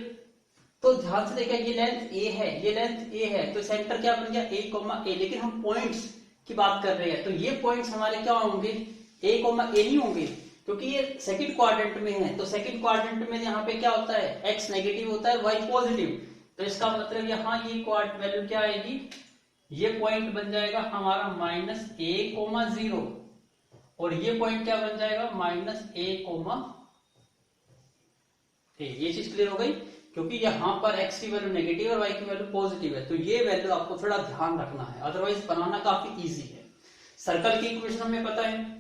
तो ध्यान से देखिए ये लेंथ ए है, ये लेंथ ए है, तो सेंटर क्या बन गया ए कोमा ए। लेकिन हम पॉइंट्स की बात कर रहे हैं तो ये पॉइंट्स हमारे क्या होंगे, ए कोमा ए नहीं होंगे, क्योंकि ये सेकंड क्वाड्रेंट में है। तो सेकंड क्वाड्रेंट में यहाँ पे क्या होता है, एक्स नेगेटिव होता है, वाई पॉजिटिव। तो इसका मतलब यहाँ ये क्वाड वैल्यू क्या आएगी, ये पॉइंट बन जाएगा हमारा माइनस ए कोमा 0 और ये पॉइंट क्या बन जाएगा माइनस ए कोमा ए। ये चीज क्लियर हो गई, क्योंकि यहां पर x की वैल्यू नेगेटिव और y की वैल्यू पॉजिटिव है। तो ये वैल्यू आपको थोड़ा ध्यान रखना है, अदरवाइज बनाना काफी इजी है। सर्कल की इक्वेशन हमें पता है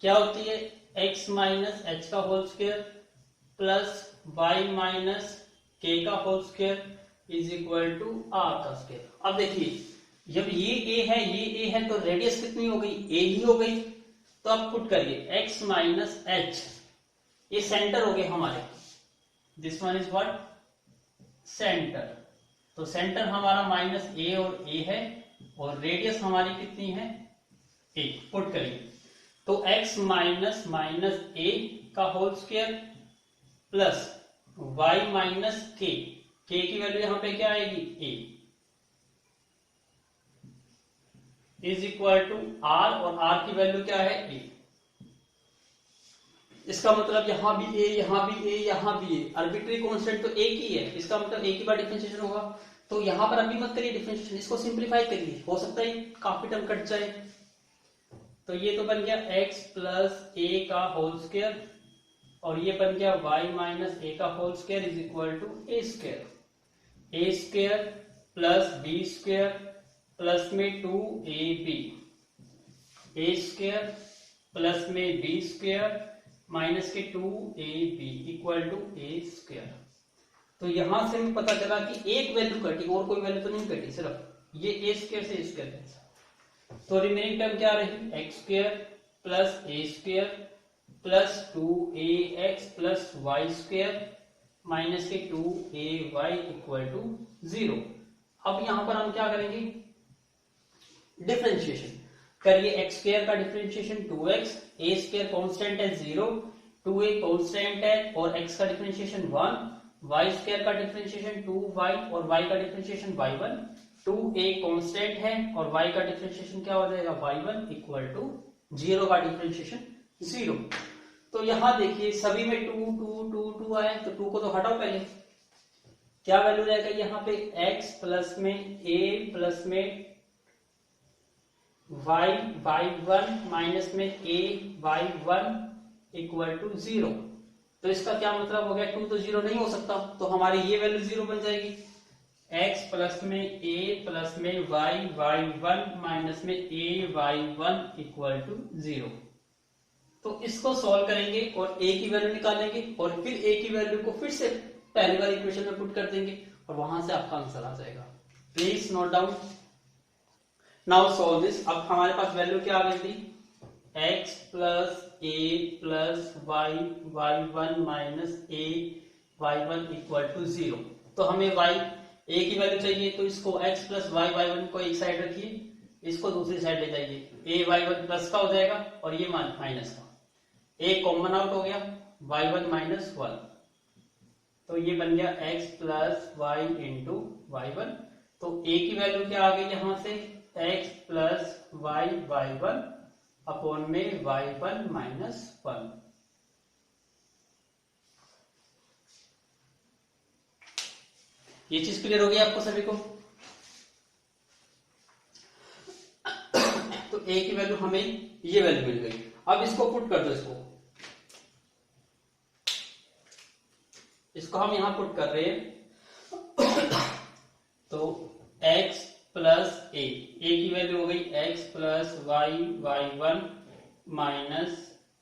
क्या होती है, x माइनस एच का whole square plus y minus के का whole square is equal to r का स्क्वायर। अब देखिए जब ये a है, ये a है तो रेडियस कितनी हो गई, a ही हो गई। तो अब पुट करिए x माइनस एच, ये सेंटर हो गए हमारे, this one is what centre. तो सेंटर हमारा माइनस ए और ए है और रेडियस हमारी कितनी है ए। पुट करिए तो x माइनस माइनस ए का whole square plus y minus K की वैल्यू यहां पे क्या आएगी a is equal to r और r की वैल्यू क्या है a। इसका मतलब यहां भी a, यहां भी a, यहां भी a, आर्बिट्री कांस्टेंट तो एक ही है, इसका मतलब एक ही बार डिफरेंशिएशन होगा। तो यहां पर अभी मत करिए डिफरेंशिएशन, इसको सिंपलीफाई करिए, हो सकता है काफी टर्म कट जाए। तो ये तो बन गया x प्लस ए का होल स्क्वायर और ये बन गया y माइनस ए का whole square is equal to A square plus B square plus में 2ab, ए स्क्वायर प्लस में बी स्क्वायर माइनस के 2ab equal to A square. तो यहां से हमें पता चला कि एक वैल्यू कटी और कोई वैल्यू तो नहीं कटी, सिर्फ ये ए स्क्वायर से स्क्वायर। तो रिमेनिंग टर्म क्या रही, x square plus a square plus 2ax plus y square minus k 2ay equal to 0। अब यहां पर हम क्या करेंगे, डिफरेंशिएशन करिए। एक्स स्क्वायर का डिफरेंशिएशन 2x, ए स्क्वायर कांस्टेंट है 0, 2a कांस्टेंट है और x का डिफरेंशिएशन 1, y स्क्वायर का डिफरेंशिएशन 2y और y का डिफरेंशिएशन y1, 2a कांस्टेंट है और y का डिफरेंशिएशन क्या हो जाएगा y1 इक्वल टू 0 का डिफरेंशिएशन 0। तो यहाँ देखिए सभी में 2 2 2 2 आए, तो 2 को तो हटाओ पहले, क्या वैल्यू रहेगा यहाँ पे x प्लस में a प्लस में y1 माइनस में a y1 इक्वल टू 0। तो इसका क्या मतलब हो गया, 2 तो 0 नहीं हो सकता, तो हमारी ये वैल्यू 0 बन जाएगी। x प्लस में a प्लस में y1 माइनस में a y1 इक्वल टू 0। तो इसको सॉल्व करेंगे और a की वैल्यू निकालेंगे और फिर a की वैल्यू को फिर से पहले वाली इक्वेशन में पुट कर देंगे और वहां से आपका आंसर आ जाएगा। Please note down. Now solve this. अब हमारे पास वैल्यू क्या आ गई थी, x plus a plus y1 minus a y1 equal to 0। तो हमें a की वैल्यू चाहिए, तो इसको x प्लस y1 को एक साइड रखिए, इसको दूसरी साइड ले जाइए, a y1 प्लस का हो जाएगा और ये माइनस का, a कॉमन आउट हो गया, y1 माइनस 1, तो ये बन गया x plus y into y1। तो a की वैल्यू क्या आ गई यहां से, x प्लस y1 अपॉन में y1 माइनस 1। ये चीज क्लियर हो गई आपको सभी को। तो a की वैल्यू हमें ये वैल्यू मिल गई। अब इसको पुट कर दो, इसको हम यहां पुट कर रहे हैं। तो x प्लस a की वैल्यू हो गई x plus y1 minus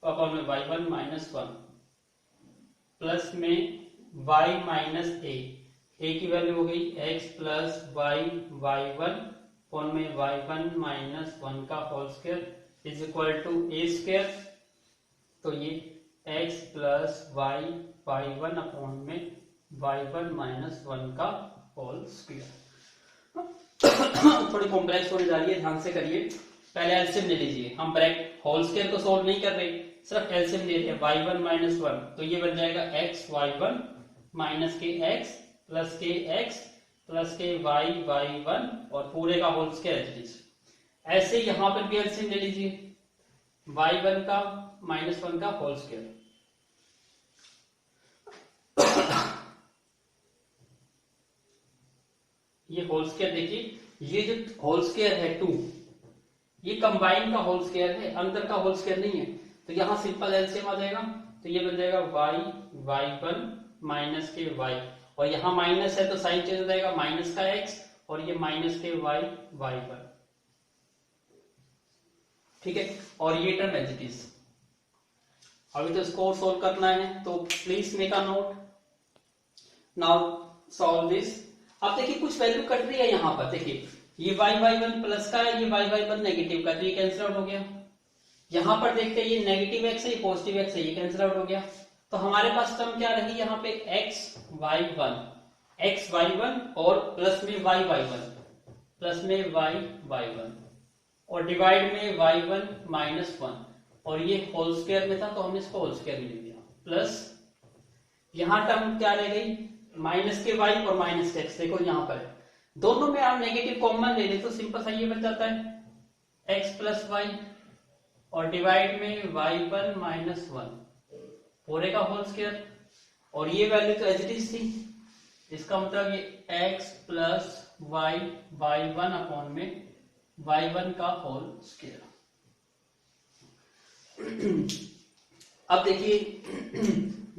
upon में y1 माइनस 1 प्लस में y माइनस a की वैल्यू हो गई x प्लस y1 अपॉन में y1 माइनस 1 का whole square is equal to a square. तो ये x प्लस y1 अपॉन में y1 माइनस 1 का होल स्क्वायर। थोड़ी कॉम्प्लेक्स होने जा रही है, ध्यान से करिए। पहले एलसीएम ले लीजिए, हम ब्रैकेट होल स्क्वायर को सॉल्व नहीं कर रहे, सिर्फ एलसीएम ले रहे हैं y1 माइनस 1। तो ये बन जाएगा x y1 माइनस के x प्लस के x प्लस के y1 और पूरे का होल स्क्वायर। ऐसे यहां पर भी एलसीएम ले लीजिए, y1 का माइनस 1 का होल स्क्वायर। ये होल स्क्वायर देखिए, ये जो होल स्क्वायर है 2, ये कंबाइन का होल स्क्वायर है, अंदर का होल स्क्वायर नहीं है। तो यहां सिंपल एलसीएम आ जाएगा, तो ये बन जाएगा y1 माइनस के y, और यहां माइनस है तो साइन चेंज हो जाएगा, माइनस का x और ये माइनस के y1। ठीक है, और ये टर्म एज इट इज। अभी तो इसको सोल्व करना है, तो please make a note. Now solve this. अब देखिए कुछ वैल्यू कट रही है यहाँ पर, देखिए ये y1 प्लस का है, ये y1 नेगेटिव का, तो ये कैंसिल आउट हो गया। यहाँ पर देखते हैं ये नेगेटिव x है, ये पॉजिटिव x है, ये कैंसिल आउट हो गया। तो हमारे पास टर्म क्या रही यहाँ पे x y1 और प्लस में y1 प्लस में y1 और डिवाइड में y1 माइनस 1, और ये होल स्क्वायर में था तो हमने इसको होल स्क्वायर में ले लिया, प्लस यहाँ टर्म क्या रह गई, माइनस के y और माइनस के x। देखो यहाँ पर दोनों में आप नेगेटिव कॉमन ले लें तो सिंपल सा ये बन जाता है x प्लस y और डिवाइड में y1 माइनस 1 पूरे का होल स्क्वायर, और ये वैल्यू तो एज इट इज थी। इसका मतलब ये x प्लस y1 अपॉन में y1 का होल स्क्वायर। अब देखिए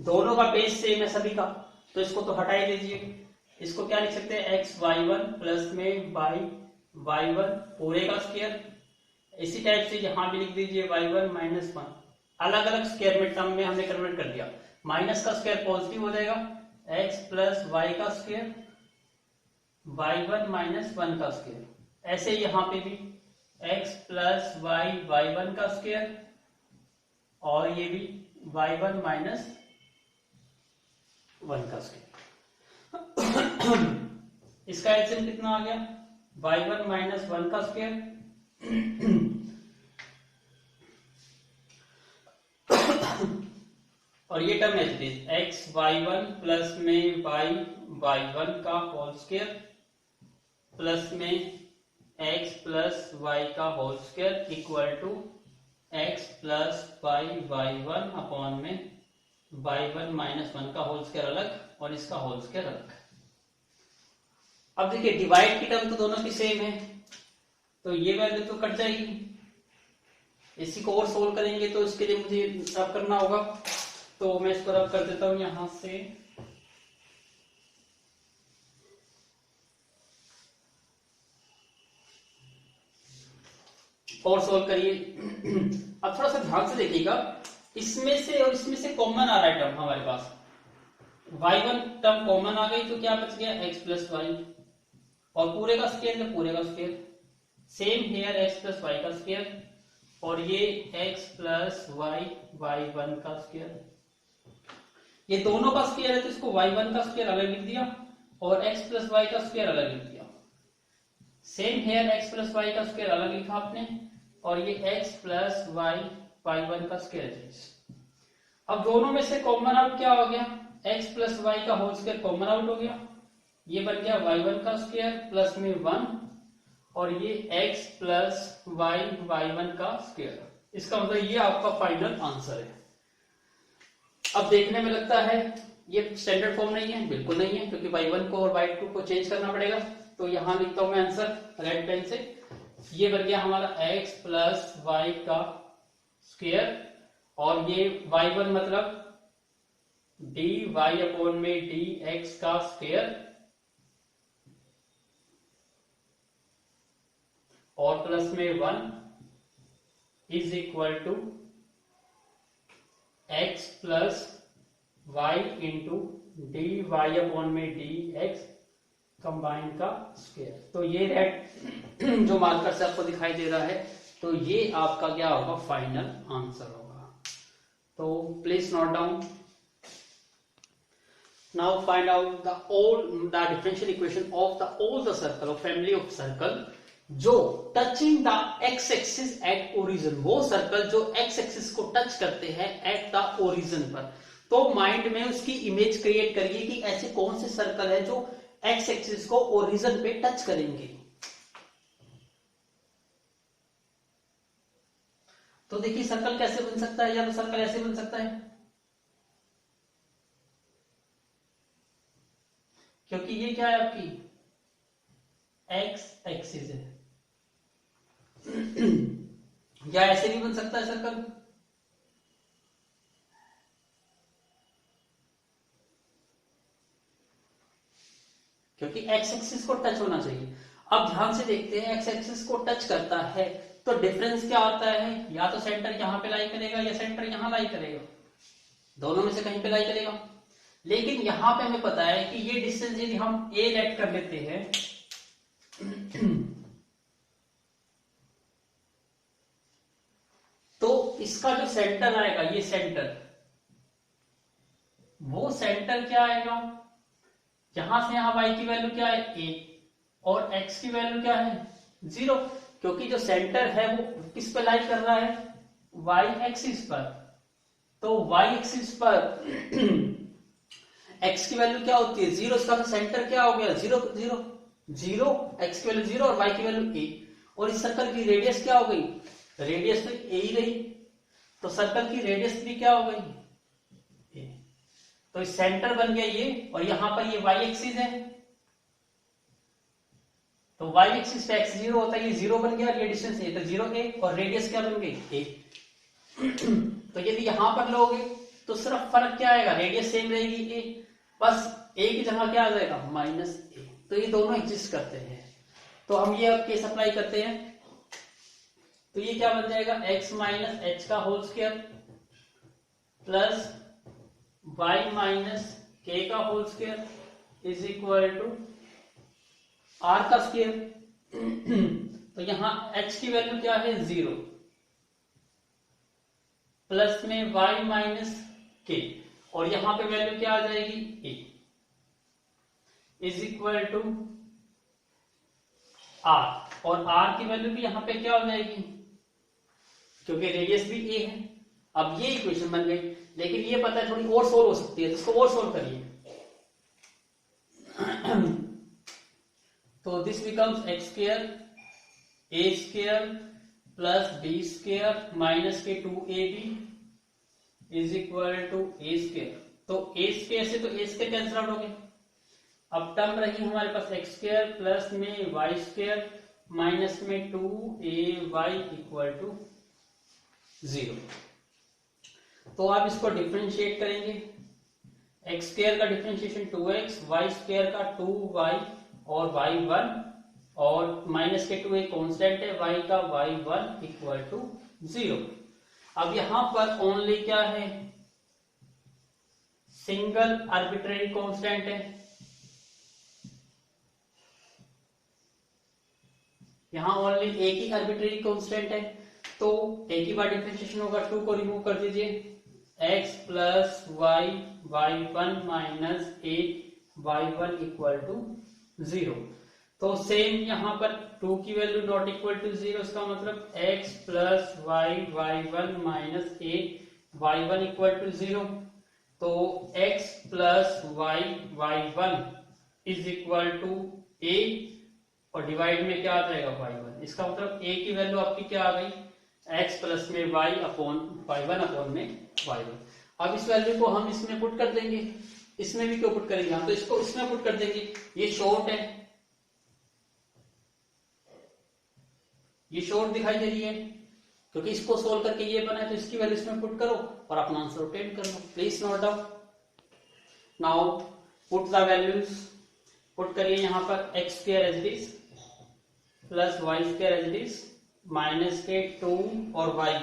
दोनों का बेस सेम है सभी का, तो इसको तो हटा ही दीजिए। इसको क्या लिख सकते हैं, x y1 प्लस में y1 पूरे का स्क्वायर। इसी टाइप से यहां भी लिख दीजिए y1 माइनस 1। अलग अलग स्क्वायर में टर्म में हमने कन्वर्ट कर दिया, माइनस का स्क्वायर पॉजिटिव हो जाएगा, x प्लस y का स्क्वायर y1 माइनस 1 का स्क्वायर। ऐसे यहाँ पे भी x प्लस y1 का स्क्वायर और ये भी y1 माइनस 1 का स्क्वायर। इसका एलसीएम कितना आ गया, y1 माइनस 1 का स्क्वायर और ये term as it is x y1 plus में y1 का होल स्क्वायर प्लस में x प्लस y का whole square equal to x plus Y one upon में y1 माइनस 1 का होल स्क्वायर अलग और इसका होल स्क्वायर अलग। अब देखिए डिवाइड की टर्म तो दोनों की सेम है, तो ये वैल्यू तो कट जाएगी। इसी को और सोल्व करेंगे तो इसके लिए मुझे रब करना होगा, तो मैं इसको रब कर देता हूं यहां से। और सोल्व करिए। अब थोड़ा सा ध्यान से देखिएगा, इसमें से और इसमें से कॉमन आ रहा है टर्म हमारे पास। y1 टर्म कॉमन आ गई तो क्या बच गया x प्लस वाई, और पूरे का स्क्वायर है पूरे का square. Same here x plus Y का स्क्वायर, और ये x प्लस वाई y1 का स्क्वायर। ये दोनों का स्क्वायर है तो इसको y1 का स्क्वायर अलग लिख दिया और x प्लस वाई का स्क्वायर अलग लिख दिया। Same here x plus Y का स्क्वायर अलग लिखा आपने, और ये x प्लस वाई y1 का स्क्वायर। अब दोनों में से कॉमन आउट क्या हो गया, x प्लस वाई का होल स्क्वायर कॉमन आउट हो गया, ये बन गया y1 का स्क्वायर प्लस में 1, और ये x प्लस वाई y1 का स्क्वायर। इसका मतलब ये आपका फाइनल आंसर है। अब देखने में लगता है ये स्टैंडर्ड फॉर्म नहीं है, बिल्कुल नहीं है, क्योंकि y1 को और y2 को चेंज करना पड़ेगा। तो यहां लिखता हूं मैं आंसर रेड पेन से। ये बन गया हमारा x प्लस वाई का स्क्वायर, और ये y1 मतलब dy अपॉन में dx का स्क्वायर, और प्लस में 1 is equal to x plus Y into dy upon में dx कंबाइन का स्क्वायर। तो ये रेड जो मार्कर से आपको दिखाई दे रहा है, तो ये आपका क्या होगा, फाइनल आंसर होगा। तो please note down. Now find out the differential equation of all the circle of family of circle जो touching the x axis at origin. वो सर्कल जो एक्स एक्सिस को टच करते हैं एट द ओरिजिन पर। तो माइंड में उसकी इमेज क्रिएट करिए कि ऐसे कौन से सर्कल है जो एक्स एक्सिस को ओरिजिन पे टच करेंगे। तो देखिए सर्कल कैसे बन सकता है, या तो सर्कल ऐसे बन सकता है, क्योंकि ये क्या है आपकी एक्स एक्सिस है। या ऐसे भी बन सकता है सर्कल, क्योंकि एक्स एक्सिस को टच होना चाहिए। अब ध्यान से देखते हैं, एक्स एक्सिस को टच करता है तो डिफरेंस क्या आता है, या तो सेंटर यहां पे लाई करेगा या सेंटर यहां लाई करेगा, दोनों में से कहीं पे लाई करेगा। लेकिन यहां पे हमें पता है कि ये डिस्टेंस यदि हम a लेट कर लेते हैं तो इसका जो सेंटर आएगा, ये सेंटर, वो सेंटर क्या आएगा, यहां से यहां y की वैल्यू क्या है a, और x की वैल्यू क्या है 0, क्योंकि जो सेंटर है वो किस पे लाई कर रहा है, y एक्सिस पर। तो y एक्सिस पर x की वैल्यू क्या होती है 0, इसका सेंटर क्या हो गया 0 0 0, x की वैल्यू 0 और y की वैल्यू a, और इस सर्कल की रेडियस क्या हो गई, रेडियस तो a ही रही, तो सर्कल की रेडियस भी क्या हो गई a। तो इस सेंटर बन गया ये, और यहां पर ये y एक्सिस है, तो y एक्सिस पे x 0 होता है, ये 0 बन गया, और ये डिस्टेंस a, तो 0 a, और रेडियस क्या बन गई a। तो यदि यहां पर लोगे तो सिर्फ फर्क क्या आएगा, रेडियस सेम रहेगी a, बस a की जगह क्या आ जाएगा माइनस a। तो ये दोनों एग्जिस्ट करते हैं, तो हम ये अब केस अप्लाई करते हैं। तो ये क्या बन जाएगा, x माइनस एच का whole square plus y minus के का whole square is equal to r का स्क्वायर। तो यहां h की वैल्यू क्या है 0, प्लस में y माइनस के, और यहां पे वैल्यू क्या आ जाएगी a, is equal to r, और r की वैल्यू भी यहां पे क्या हो जाएगी, क्योंकि रेडियस भी a है। अब ये इक्वेशन बन गई, लेकिन ये पता है थोड़ी और सोल्व हो सकती है, तो इसको और सोल्व करिए। तो this becomes x square a square plus B square minus के 2ab is equal to A square. तो ए स्क्वायर से तो ए स्क्वायर कैंसिल आउट हो गया। अब टर्म रही हमारे पास एक्स स्क्वायर प्लस में वाई स्क्वायर माइनस में 2ay इक्वल टू 0। तो आप इसको डिफरेंशिएट करेंगे। एक्स स्क्वायर का डिफरेंशिएशन 2x, वाई स्क्वायर का 2y और y1 और माइनस के 2 एक कॉन्स्टेंट है, y का y1 इक्वल टू 0। अब यहां पर ओनली क्या है, सिंगल आर्बिट्रेरी कांस्टेंट है। यहां ओनली एक ही आर्बिट्रेरी कांस्टेंट है, तो एक ही बार डिफरेंशिएशन होगा। 2 को रिमूव कर दीजिए, x plus Y y1 minus 8y1 equal to 0। तो सेम यहां पर 2 की वैल्यू नॉट इक्वल टू 0, इसका मतलब x plus Y y1 minus 8y1 equal to 0। तो x plus Y y1 is equal to a और डिवाइड में क्या आ जाएगा y1। इसका मतलब a की वैल्यू आपकी क्या आ गई, x प्लस में y अपॉन y1 अपॉन में y1। अब इस वैल्यू को हम इसमें पुट कर देंगे। इसमें भी क्यों पुट करेंगे हम, तो इसको इसमें पुट कर देंगे। ये शॉर्ट है, ये शॉर्ट दिखाई दे रही है क्योंकि इसको सोल्व करके ये बना है, तो इसकी वैल्यू इसमें पुट करो और अपना आंसर ऑब्टेन कर लो। Please note down. Now put the values. Put करिए यहां पर x square as it is plus y square as it is minus k 2 और y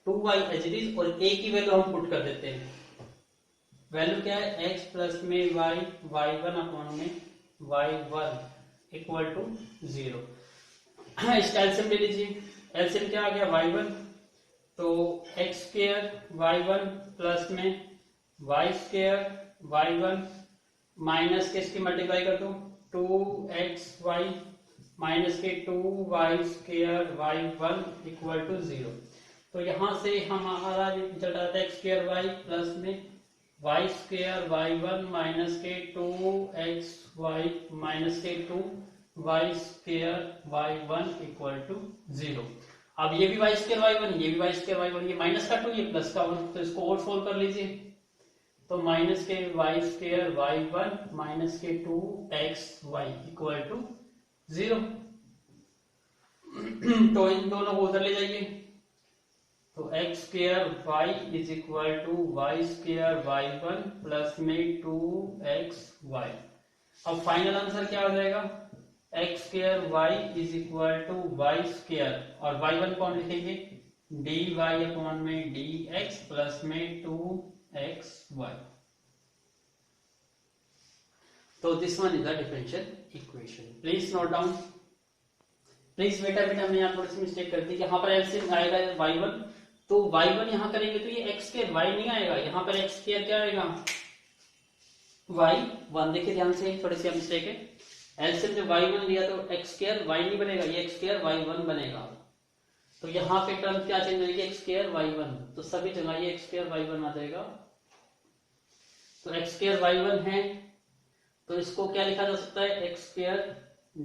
2y as it is, और a की वैल्यू हम पुट कर देते हैं। वैल्यू क्या है, x प्लस में y y1 अपॉन में y1 इक्वल टू 0। इसका एलसीएम ले लीजिए। एलसीएम क्या आ गया, y1, तो x स्क्वायर y1 प्लस में y स्क्वायर y1 माइनस के इसकी मल्टीप्लाई कर दो 2xy माइनस के 2y square y1 equal to 0। तो यहां से हमारा चल रहा था एक्स स्क्वायर वाई प्लस में y स्क्वायर y1 माइनस के 2xy माइनस के 2y square y1 equal to 0। अब ये भी y स्क्वायर y1, ये भी y स्क्वायर y1, ये माइनस का 2, ये प्लस का 1, तो इसको और सोल्व कर लीजिए। तो minus k y square y1 minus के 2xy इक्वल टू 0। तो इन दोनों को उधर ले जाइए, तो x square y is equal to y square y1 plus में 2xy। अब फाइनल आंसर क्या हो जाएगा, x square y is equal to y square और y1 कौन लिखेंगे, dy अपॉन में dx प्लस में 2xy। तो this one is the differential equation. Please note down. Please बेटा हमने यहाँ थोड़ी सी मिस्टेक कर दी। यहाँ पर एलसीएम आएगा y1, तो y1 यहाँ करेंगे तो ये x स्क्वायर y नहीं आएगा, यहाँ पर x स्क्वायर क्या आएगा y1। देखिए ध्यान से, थोड़ी सी मिस्टेक है। एलसीएम जब y1 लिया तो x स्क्वायर y नहीं बनेगा, ये x स्क्वायर y1 बनेगा। तो यहाँ पे टर्म क्या चेंज हो जाएगी, x स्क्वायर y1, तो सभी जगह ये x स्क्वायर y1 आ जाएगा। तो x स्क्वायर y1 है, तो इसको क्या लिखा जा सकता है, x स्क्वायर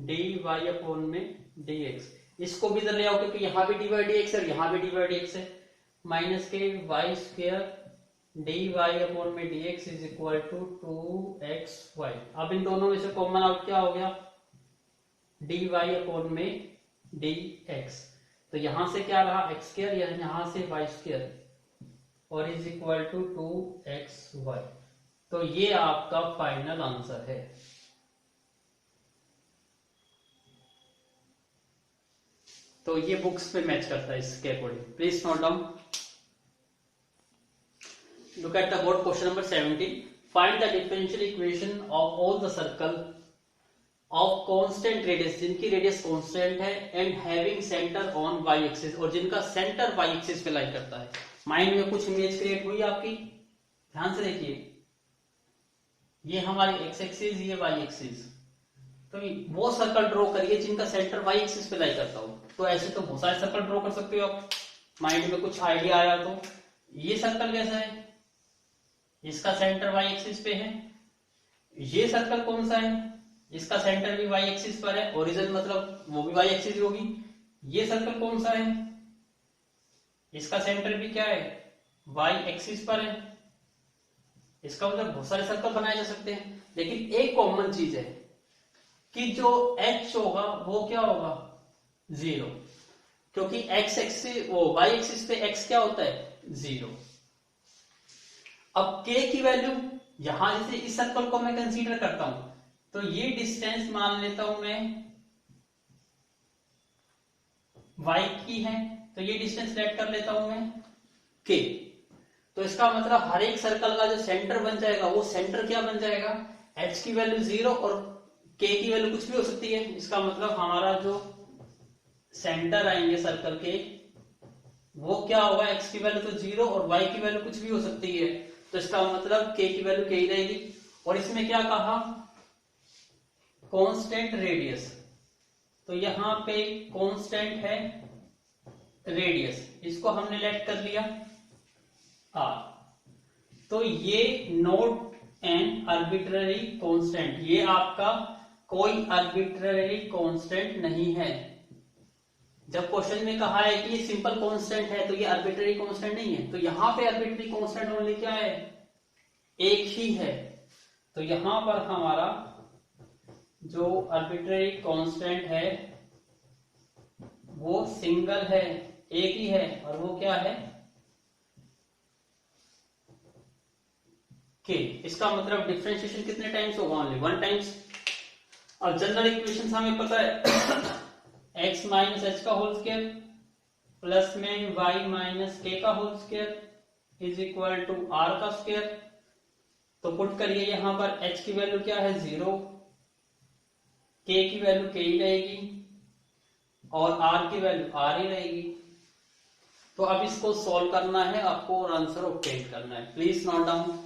dy अपॉन में dx। इसको भी इधर ले आओ क्योंकि यहाँ भी dy dx है और यहाँ भी dy dx है। Minus k y square dy upon में dx is equal to 2xy। अब इन दोनों में से कॉमन आउट क्या हो गया, dy अपॉन में dx। तो यहां से क्या रहा, x स्क्वायर, यहां से y स्क्वायर और इज इक्वल टू 2xy। तो ये आपका फाइनल आंसर है। तो ये बुक्स पे मैच करता है इसके according. Please note down. Look at the board question number 17. Find the differential equation of all the circle of constant radius, जिनकी रेडियस कांस्टेंट है, and having center on y axis, और जिनका centre y axis पे लाई करता है। Mind में कुछ image create हुई आपकी, ध्यान से देखिए। ये हमारी x एक्सिस, ये y एक्सिस। तो वो सर्कल ड्रॉ करिए जिनका सेंटर y एक्सिस पे लाई करता हो। तो ऐसे तो बहुत सारे सर्कल ड्रॉ कर सकते हो आप, माइंड में कुछ आइडिया आया तो। ये सर्कल कैसा है, इसका सेंटर y एक्सिस पे है। ये सर्कल कौन सा है, इसका सेंटर भी y एक्सिस पर है, ओरिजिन मतलब वो भी y एक्सिस होगी। ये सर्कल कौन सा है, इसका सेंटर भी क्या है, y एक्सिस पर है। इसका मतलब बहुत सारे सर्कल बनाए जा सकते हैं, लेकिन एक कॉमन चीज है कि जो h होगा वो क्या होगा, 0, क्योंकि x एक्सिस वो y एक्सिस पे x क्या होता है, 0। अब k की वैल्यू, यहां जैसे इस सर्कल को मैं कंसीडर करता हूं, तो ये डिस्टेंस मान लेता हूं मैं y की है, तो ये डिस्टेंस लेट कर लेता हूं मैं k। तो इसका मतलब हर एक सर्कल का जो सेंटर बन जाएगा वो सेंटर क्या बन जाएगा, h की वैल्यू 0 और k की वैल्यू कुछ भी हो सकती है। इसका मतलब हमारा जो सेंटर आएंगे सर्कल के, वो क्या होगा, x की वैल्यू तो 0 और y की वैल्यू कुछ भी हो सकती है, तो इसका मतलब k की वैल्यू k ही रहेगी। और इसमें क्या कहा, कांस्टेंट रेडियस, तो यहां पे कांस्टेंट है रेडियस, इसको हमने लेट कर लिया r। तो ये नोट एन आर्बिट्ररी कांस्टेंट, ये आपका कोई आर्बिट्ररी कांस्टेंट नहीं है। जब क्वेश्चन में कहा है कि ये सिंपल कांस्टेंट है, तो ये आर्बिट्ररी कांस्टेंट नहीं है। तो यहां पे आर्बिट्ररी कांस्टेंट ओनली क्या है, एक ही है। तो यहां पर हमारा जो आर्बिट्ररी कांस्टेंट है वो सिंगल है, एक ही है, और वो क्या है, k। इसका मतलब डिफरेंशिएशन कितने टाइम्स होगा, ओनली 1 टाइम्स। अब जनरल इक्वेशन हमें पता है x माइनस एच का होल स्क्वायर प्लस में y माइनस के का whole square is equal to r का स्क्वायर। तो पुट करिए, यहां पर h की वैल्यू क्या है, 0, k की वैल्यू k ही रहेगी और r की वैल्यू r ही रहेगी। तो अब इसको सॉल्व करना है आपको और आंसर ऑब्टेन करना है। Please note down,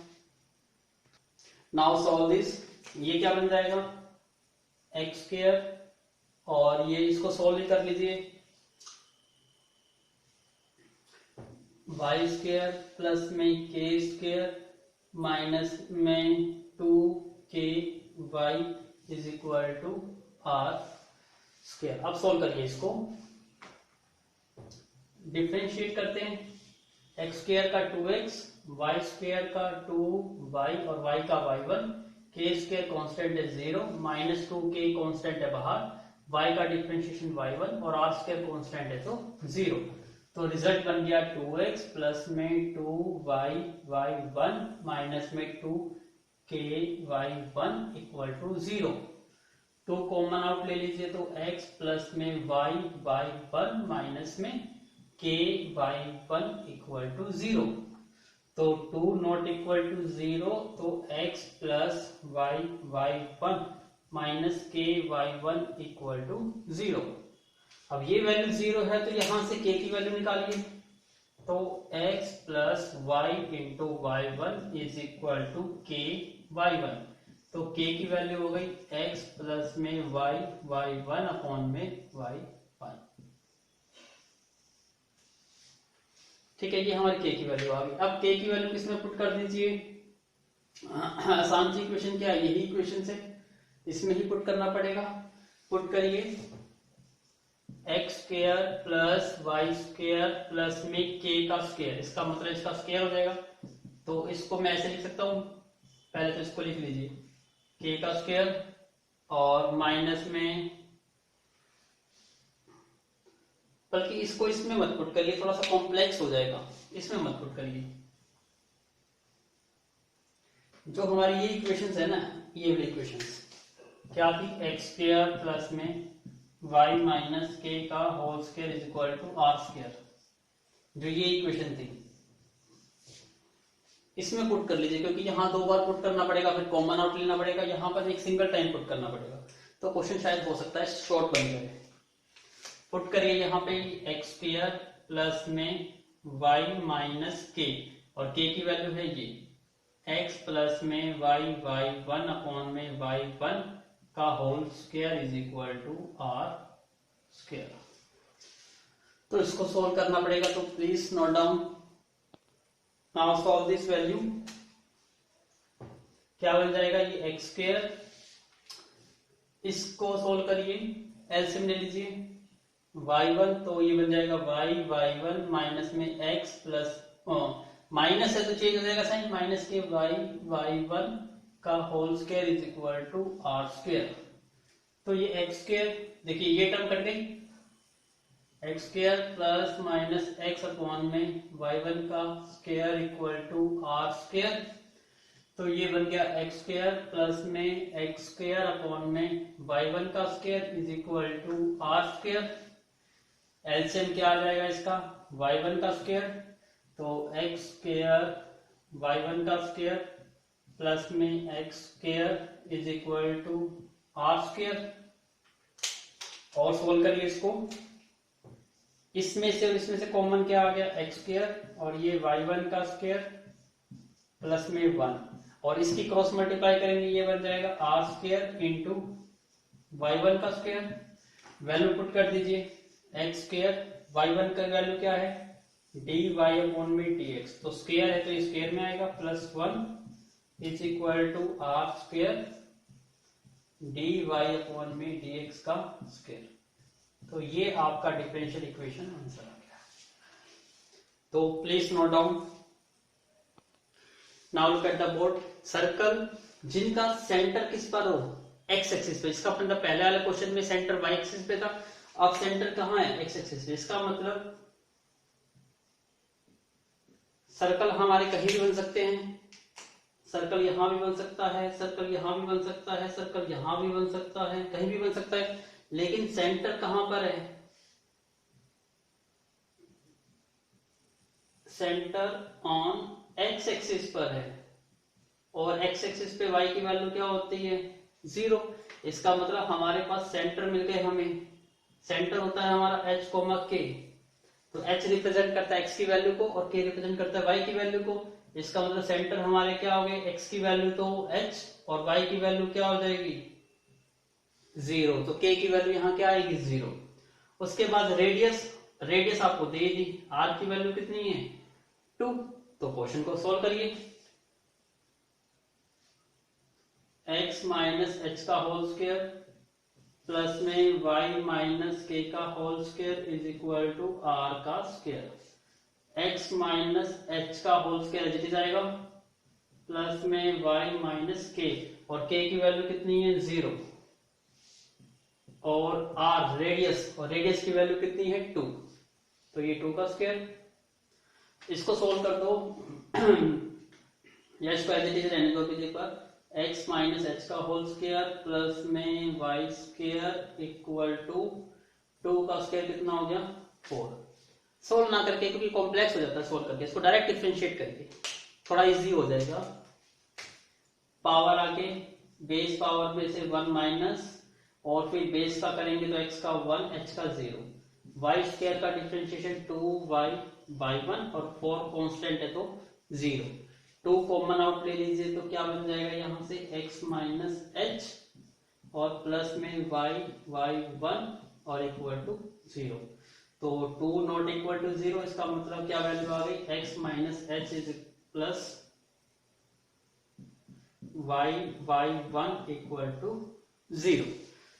now solve this. ये क्या बन जाएगा, एक्स स्क्वायर, और ये इसको सॉल्व कर लीजिए, वाई स्क्वायर प्लस में के स्क्वायर माइनस में 2k y is equal to are square. अब सॉल्व करिए, इसको डिफरेंशिएट करते हैं। एक्स स्क्वायर का 2x, वाई स्क्वायर का 2y और y का y1, के स्क्वायर कांस्टेंट है 0, माइनस 2k कांस्टेंट है बाहर, y का डिफरेंशिएशन y1 और r स्क्वायर कांस्टेंट है तो 0। तो रिजल्ट बन गया 2x प्लस में 2y y1 माइनस में 2k y1 equal to 0। 2 common out ले लीजिए, तो x प्लस में y y1 माइनस में k y1 इक्वल टू 0। तो 2 नॉट इक्वल टू 0, तो x plus y y1 minus k y1 equal to 0। अब ये वैल्यू 0 है, तो यहां से k की वैल्यू निकालिए, तो x plus y into y1 is equal to k y1। तो k की वैल्यू हो गई x प्लस में y y1 अपॉन में y1। ठीक है, ये हमारी k की वैल्यू आ गई। अब k की वैल्यू किसमें पुट कर दीजिए, आसान सी इक्वेशन क्या है, यही इक्वेशन से इसमें ही पुट करना पड़ेगा। पुट करिए, x square plus y square plus में k का स्क्वायर, इसका मतलब इसका स्क्वायर हो जाएगा। तो इसको मैं ऐसे लिख सकता हूं, पहले तो इसको लिख लीजिए k का स्क्वायर और माइनस में, बल्कि इसको इसमें मत पुट करिए, थोड़ा सा कॉम्प्लेक्स हो जाएगा, इसमें मत पुट करिए। जो हमारी ये इक्वेशंस है ना, ये वाली इक्वेशंस क्या थी, एक्स स्क्वायर प्लस में y माइनस के का whole square is equal to are square, जो ये इक्वेशन थी, इसमें पुट कर लीजिए, क्योंकि यहां 2 बार पुट करना पड़ेगा, फिर कॉमन आउट लेना पड़ेगा, यहां पर एक सिंगल टाइम पुट करना पड़ेगा। तो क्वेश्चन शायद हो सकता है शॉर्ट बन जाए। पुट करिए यहाँ पे एक्स स्क्वायर प्लस में y माइनस के, और k की वैल्यू है ये x प्लस में y1 अपॉन में y1 का whole square is equal to are square. तो इसको सोल्व करना पड़ेगा, तो please note down. Now solve this value. क्या बन जाएगा, ये एक्स स्क्वायर, इसको सोल्व करिए, एलसीएम ले लीजिए, y1, तो ये बन जाएगा y1 माइनस में x प्लस माइनस है तो चेंज हो जाएगा साइन, माइनस के y1 का whole square is equal to are square. तो ये एक्स स्क्वायर, देखिए ये टर्म कट गई, x square plus minus x upon में y1 का square equal to are square. तो ये बन गया एक्स स्क्वायर प्लस में एक्स स्क्वायर अपॉन में y1 का square is equal to are square. LCM क्या आ जाएगा इसका, y1 का स्क्वायर, तो एक्स स्क्वायर y1 का स्क्वायर प्लस में x square is equal to are square. और सोल्व करिए इसको, इसमें से और इसमें से कॉमन क्या आ गया, एक्स स्क्वायर, और ये y1 का स्क्वायर प्लस में 1, और इसकी क्रॉस मल्टीप्लाई करेंगे, ये बन जाएगा आर स्क्वायर इंटू y1 का स्क्वायर। वैल्यू पुट कर दीजिए, एक्स स्क्वायर y1 का वैल्यू क्या है, dy अपॉन में dx, तो स्क्वायर है तो ये स्क्वायर में आएगा, plus 1 is equal to are square dy upon में dx का स्क्वायर। तो ये आपका डिफरेंशियल इक्वेशन आंसर आ गया। तो please note down, now look at the board. Circle जिनका सेंटर किस पर हो, एक्स एक्सिस पे, इसका मतलब पहले वाले क्वेश्चन में सेंटर वाई एक्सिस पे था, अब सेंटर कहाँ है, एक्स एक्सिस पे। इसका मतलब सर्कल हमारे कहीं भी बन सकते हैं, सर्कल यहां भी बन सकता है, सर्कल यहां भी बन सकता है, सर्कल यहां भी बन सकता है, कहीं भी बन सकता है, लेकिन सेंटर कहां पर है, सेंटर ऑन एक्स एक्सिस पर है, और एक्स एक्सिस पे वाई की वैल्यू क्या होती है, 0। इसका मतलब हमारे पास सेंटर मिल गए हमें, सेंटर होता है हमारा h, k, तो h रिप्रेजेंट करता है x की वैल्यू को और k रिप्रेजेंट करता है y की वैल्यू को। इसका मतलब सेंटर हमारे क्या हो गए, x की वैल्यू तो h और y की वैल्यू क्या हो जाएगी, 0, तो k की वैल्यू यहाँ क्या आएगी, 0। उसके बाद रेडियस, रेडियस आपको दे दी, r की वैल्यू कितनी है, 2। तो क्वेश्चन को सोल्व करिए, x माइनस एच का होल स्क्वायर प्लस में y माइनस के का whole square is equal to r का स्क्वायर। x माइनस एच का whole square as it is आएगा, प्लस में y माइनस के, और k की वैल्यू कितनी है, 0, और r रेडियस, और रेडियस की वैल्यू कितनी है, 2, तो ये 2 का स्क्वायर। इसको सोल्व कर दो, या इसको एज इट इज रहने दो एक बार, x माइनस एच का होल स्क्वायर प्लस में y स्क्वायर इक्वल टू 2 का स्क्वायर कितना हो गया, 4। सोल्व ना करके, क्योंकि कॉम्प्लेक्स हो जाता है सोल्व करके, इसको डायरेक्ट डिफरेंशिएट करके थोड़ा इजी हो जाएगा। पावर आके बेस पावर में से 1 माइनस, और फिर बेस का करेंगे तो x का 1, h का 0, y स्क्वायर का डिफरेंशिएशन 2y बाई 1, और 4 कांस्टेंट है तो 0। 2 कॉमन आउट ले लीजिए तो क्या बन जाएगा यहाँ से, x माइनस एच और प्लस में y1 और इक्वल टू 0। तो 2 नॉट इक्वल टू 0, इसका मतलब क्या वैल्यू आ गई, x minus h is plus y1 equal to 0।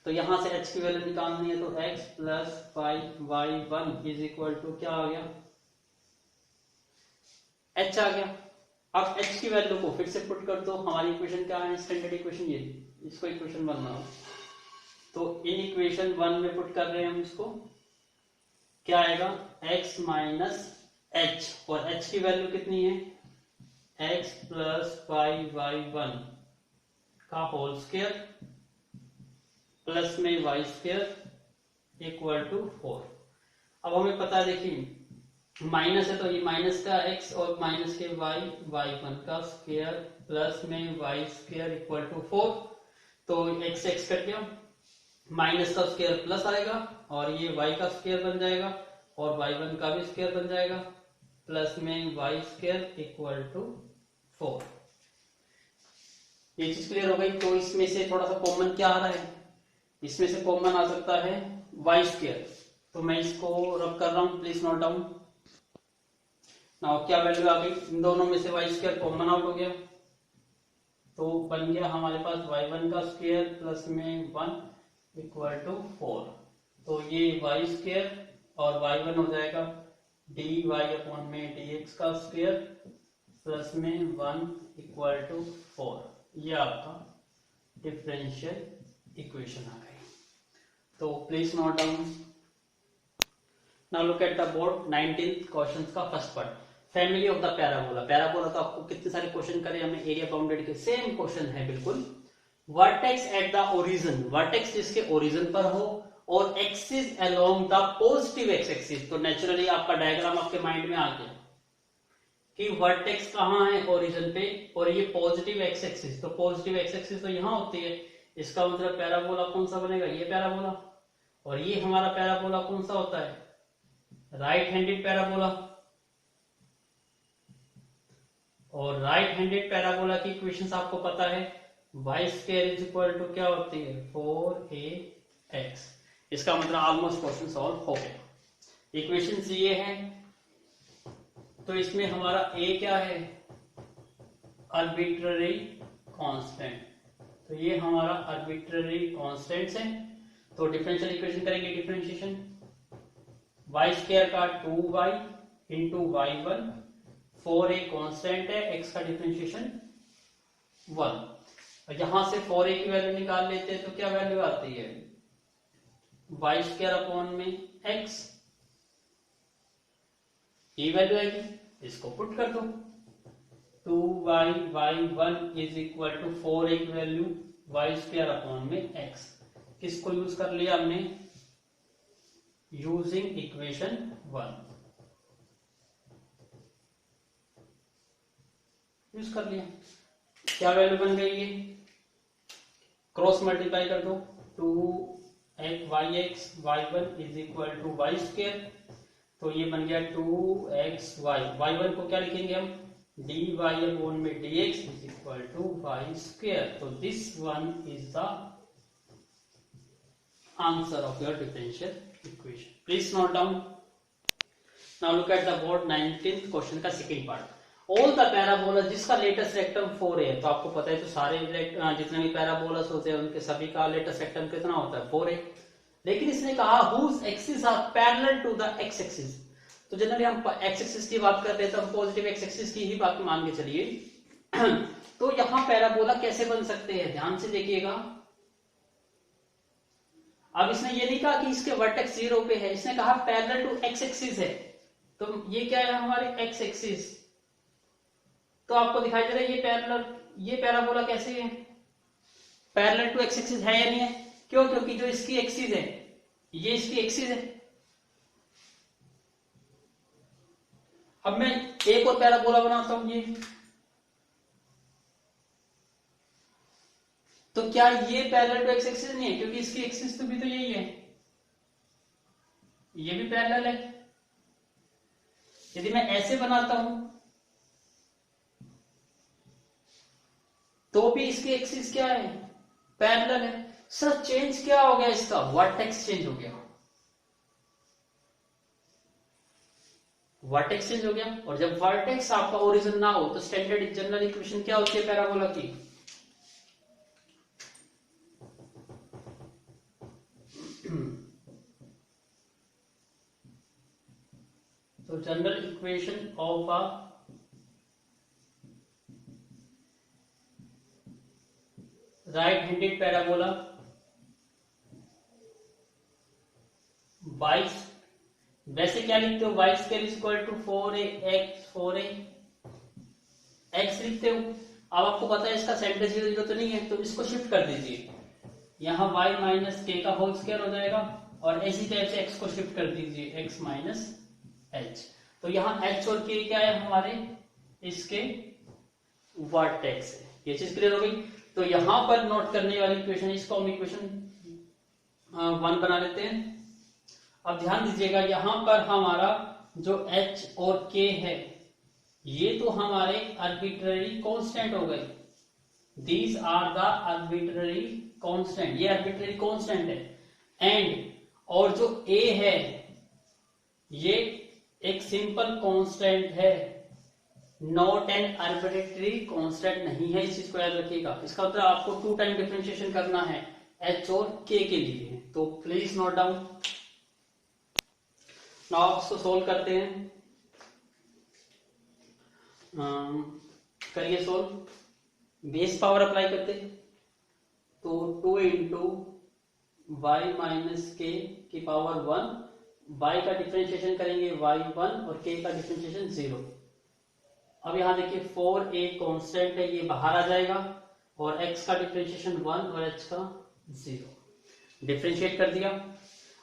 तो यहां से h की वैल्यू निकालनी है, तो x plus y1 is equal to क्या आ गया, h आ गया। अब h की वैल्यू को फिर से पुट कर दो, हमारी इक्वेशन क्या है, स्टैंडर्ड इक्वेशन, ये इसको इक्वेशन 1 बनाओ, तो इन इक्वेशन 1 में पुट कर रहे हैं हम इसको, क्या आएगा, x माइनस एच, और h की वैल्यू कितनी है, x प्लस y1 का होल स्क्वायर प्लस में y स्क्वायर इक्वल टू 4। अब हमें पता है, देखिए माइनस है तो ये माइनस का x और माइनस के y1 का स्क्वायर प्लस में y स्क्वायर इक्वल टू 4, तो x x कट गया, माइनस का स्क्वायर प्लस आएगा, और ये y का स्क्वायर बन जाएगा, और y1 का भी स्क्वायर बन जाएगा, प्लस में y स्क्वायर इक्वल टू 4। ये चीज क्लियर हो गई। तो इसमें से थोड़ा सा कॉमन क्या आ रहा है, इसमें से कॉमन आ सकता है y स्क्वायर, तो मैं इसको रब कर रहा हूं, प्लीज नोट डाउन। नाउ क्या वैल्यू आ गई, इन दोनों में से y स्क्वायर कॉमन आउट हो गया, तो बन गया हमारे पास y1 का स्क्वायर प्लस में 1 इक्वल टू 4। तो ये वाई स्क्वायर और y1 हो जाएगा dy अपॉन में dx का स्क्वायर प्लस में 1 इक्वल टू 4। ये आपका डिफरेंशियल इक्वेशन आ गई। तो please note down. Now look at the board 19th question का first part, family of the parabola. Parabola तो आपको कितने सारे क्वेश्चन करे हमने, एरिया बाउंडेड के सेम क्वेश्चन है बिल्कुल। Vertex at the origin, vertex जिसके ओरिजिन पर हो और axis along the positive x axis. तो नेचुरली आपका डायग्राम आपके माइंड में आ गया कि वर्टेक्स कहाँ है, ओरिजिन पे, और ये पॉजिटिव एक्स एक्सिस। तो पॉजिटिव एक्स एक्सिस तो यहाँ होती है, इसका मतलब पैराबोला कौन सा बनेगा, ये पैराबोला। और ये हमारा पैराबोला कौन सा होता है, राइट हैंडेड पैराबोला। और राइट हैंडेड पैराबोला की इक्वेशंस आपको पता है, y square is equal to क्या होती है, 4ax। इसका मतलब ऑलमोस्ट क्वेश्चन सॉल्व हो गया। इक्वेशंस ये है, तो इसमें हमारा a क्या है, आर्बिट्ररी कांस्टेंट। तो ये हमारा आर्बिट्ररी कांस्टेंट्स है। तो डिफरेंशियल इक्वेशन करेंगे, डिफरेंशिएशन वाई स्क्वायर का 2y into y1, 4a constant है, x का डिफरेंशिएशन 1। और यहां से 4a की वैल्यू निकाल लेते हैं तो क्या वैल्यू आती है, वाई स्क्वायर अपॉन में x, ये वैल्यू आएगी, इसको पुट कर दो। 2y y1 is equal to 4a की वैल्यू वाई स्क्वायर अपॉन में x। किसको यूज कर लिया हमने, यूजिंग इक्वेशन 1 यूज कर लिया। क्या वैल्यू बन गई है, क्रॉस मल्टीप्लाई कर दो, 2y(x) y1 is equal to y square. तो ये बन गया 2xy, y1 को क्या लिखेंगे हम, dy अपॉन में dx is equal to y square. तो this one is the answer of your differential equation. Please note down. Now look at the board 19th question का second part. All the parabola जिसका latus rectum 4 है, तो आपको पता है तो सारे जितने भी पैराबोलास होते हैं उनके सभी का लेटेस्ट रेक्टम कितना होता है, 4 है। लेकिन इसने कहा whose axis are parallel to the x axis. तो जनरली हम एक्स एक्सिस की बात करते हैं तो हम पॉजिटिव एक्स एक्सिस की ही बात मान के चलिए। तो यहां पैराबोला कैसे बन सकते हैं, ध्यान से देखिएगा। अब इसने ये नहीं कहा कि इसके वर्टेक्स 0 पे है, इसने कहा पैरेलल टू एक्स एक्सिस है। तो ये क्या है हमारे एक्स एक्सिस। तो आपको दिखाई दे रहा है ये पैरेलल, ये पैराबोला कैसे है, पैरेलल टू एक्स एक्सिस है या नहीं है, क्यों, क्योंकि जो इसकी एक्सिस है ये इसकी एक्सिस है। अब मैं एक और पैराबोला बनाता हूं, ये तो क्या ये पैरेलल टू एक्स एक्सिस नहीं है, क्योंकि इसकी एक्सिस तो भी तो यही है, ये भी पैरेलल है। यदि मैं ऐसे बनाता हूं तो भी इसकी एक्सिस क्या है, पैरेलल है। सर चेंज क्या हो गया, इसका वर्टेक्स चेंज हो गया, वर्टेक्स चेंज हो गया। और जब वर्टेक्स आपका ओरिजिन ना हो तो स्टैंडर्ड जनरल इक्वेशन क्या होती है पैराबोला की, तो general equation of a right handed parabola wise, वैसे क्या लिखते हो, y square is equal to 4a x लिखते हो। अब आपको पता है इसका सेंटर 0 0 तो नहीं है, तो इसको शिफ्ट कर दीजिए, यहां y माइनस के का होल स्क्वायर हो जाएगा, और इसी टाइप से x को शिफ्ट कर दीजिए, x माइनस h। तो यहाँ h और k क्या है हमारे, इसके वर्टेक्स है। ये चीज क्लियर हो गई। तो यहां पर नोट करने वाली इक्वेशन, इसको हम इक्वेशन 1 बना लेते हैं। अब ध्यान दीजिएगा, यहां पर हमारा जो h और k है ये तो हमारे आर्बिट्ररी कांस्टेंट हो गए, these are the arbitrary constant, ये आर्बिट्ररी कांस्टेंट है। एंड और जो a है ये एक सिंपल कांस्टेंट है, नॉट एन आर्बिट्ररी कांस्टेंट नहीं है, इस चीज को याद रखिएगा। इसका मतलब आपको 2 टाइम डिफरेंशिएशन करना है, एच और के लिए है, तो प्लीज नोट डाउन। नाउ इसको सोल्व करते हैं। करिए सोल्व। बेस पावर अप्लाई करते हैं, तो 2 इंटू वाई माइनस के की पावर 1, y का डिफरेंशिएशन करेंगे y1 और k का डिफरेंशिएशन 0। अब यहां देखिए 4a कांस्टेंट है, ये बाहर आ जाएगा और x का डिफरेंशिएशन 1 और h का 0। डिफरेंशिएट कर दिया।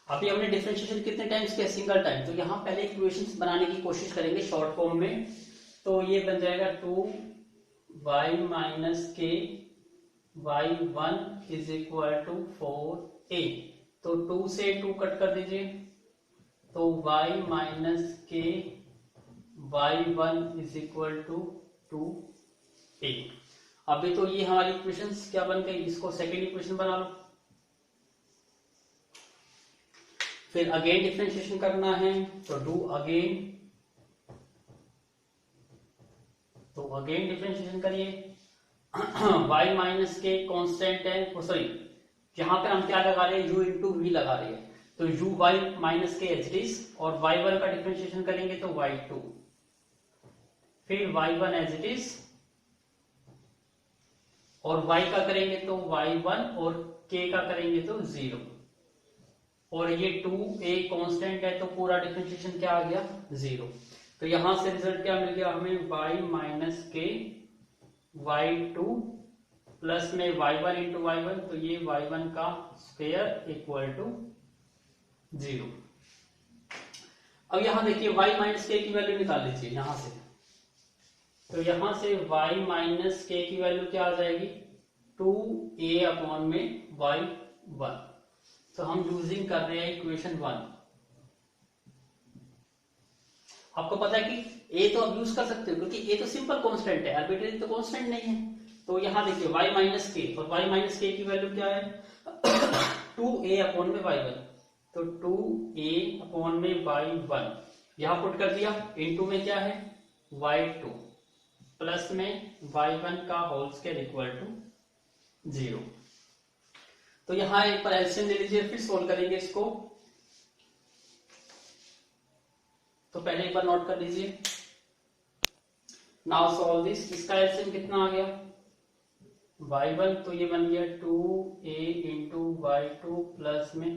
अभी हमने डिफरेंशिएशन कितने टाइम्स किया? Single time. तो यहाँ पहले इक्वेशंस बनाने की कोशिश करेंगे शॉर्ट फॉर्म में। तो ये बन जाएगा 2y minus k y1 is equal to 4a। तो 2 से 2 कट कर दीजिए, तो y minus k y1 is equal to 2a। अभी तो ये हमारी इक्वेशंस क्या बन गई, इसको सेकेंड इक्वेशन बना लो। फिर अगेन डिफरेंशिएशन करना है, तो डू अगेन। तो अगेन डिफरेंशिएशन करिए। y माइनस के कांस्टेंट है, सॉरी यहां पर हम क्या लगा रहे हैं, u इंटू वी लगा रहे हैं, तो u y माइनस के एच इज, और y1 का डिफरेंशिएशन करेंगे तो y2, फिर y1 एज इट इज, और y का करेंगे तो y1 और k का करेंगे तो 0, और ये 2a कांस्टेंट है तो पूरा डिफरेंशिएशन क्या आ गया, 0। तो यहां से रिजल्ट क्या मिल गया हमें, y माइनस के y2 प्लस में y1 इंटू y1, तो ये y1 का स्क्वायर इक्वल टू 0। अब यहां देखिए y माइनस के की वैल्यू निकाल लीजिए यहां से। तो यहां से y माइनस के की वैल्यू क्या आ जाएगी, 2a अपॉन में y1। तो हम यूजिंग कर रहे हैं इक्वेशन 1। आपको पता है कि a तो अब यूज कर सकते हो क्योंकि a तो सिंपल कांस्टेंट है, आर्बिट्रेरी तो कांस्टेंट नहीं है। तो यहां देखिए y माइनस के, और y माइनस के की वैल्यू क्या है 2a अपॉन में y1, तो 2a अपॉन में y1 यहां पुट कर दिया, इनटू में क्या है y2 प्लस में y1 का होल स्क्वायर इक्वल टू 0। तो यहां एक बार एलसीएम ले लीजिए, फिर सोल्व करेंगे इसको। तो पहले एक बार नोट कर लीजिए। Now solve this. इसका एलसीएम कितना आ गया, y1, तो ये बन गया 2a इंटू y2 प्लस में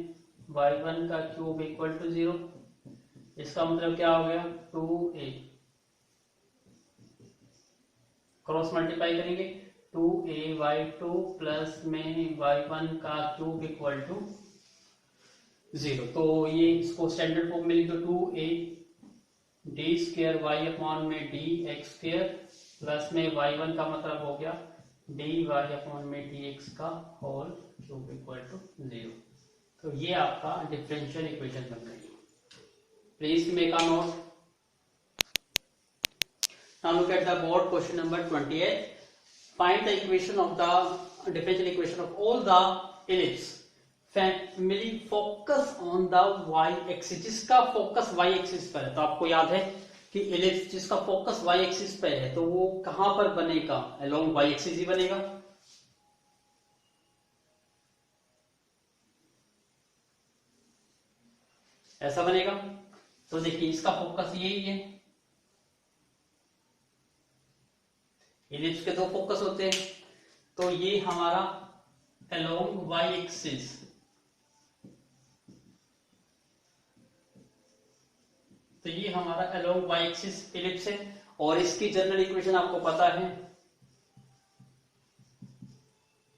y1 का क्यूब इक्वल टू 0। इसका मतलब क्या हो गया, 2a क्रॉस मल्टीप्लाई करेंगे, 2a y2 प्लस में y1 का क्यूब इक्वल टू 0। तो ये इसको स्टैंडर्ड फॉर्म में लिख दो, 2a d square Y upon में डी एक्स स्क्वायर प्लस में y1 का मतलब हो गया डी वाई अपॉन में डी एक्स का होल क्यूब इक्वल टू 0। तो ये आपका डिफरेंशियल इक्वेशन बन गई। Please make a note. Now look at the board question number 28. Find the equation of the differential equation of all the ellipse. Family focus on the y-axis. जिसका focus y-axis पर है, तो आपको याद है कि ellipse जिसका फोकस y-axis पर है तो वो कहां पर बनेगा, along y-axis ही बनेगा। ऐसा बनेगा। तो देखिए इसका फोकस यही है। इलिप्स के दो फोकस होते हैं, तो ये हमारा अलोंग y एक्सिस, तो ये हमारा अलोंग y एक्सिस इलिप्स है। और इसकी जनरल इक्वेशन आपको पता है,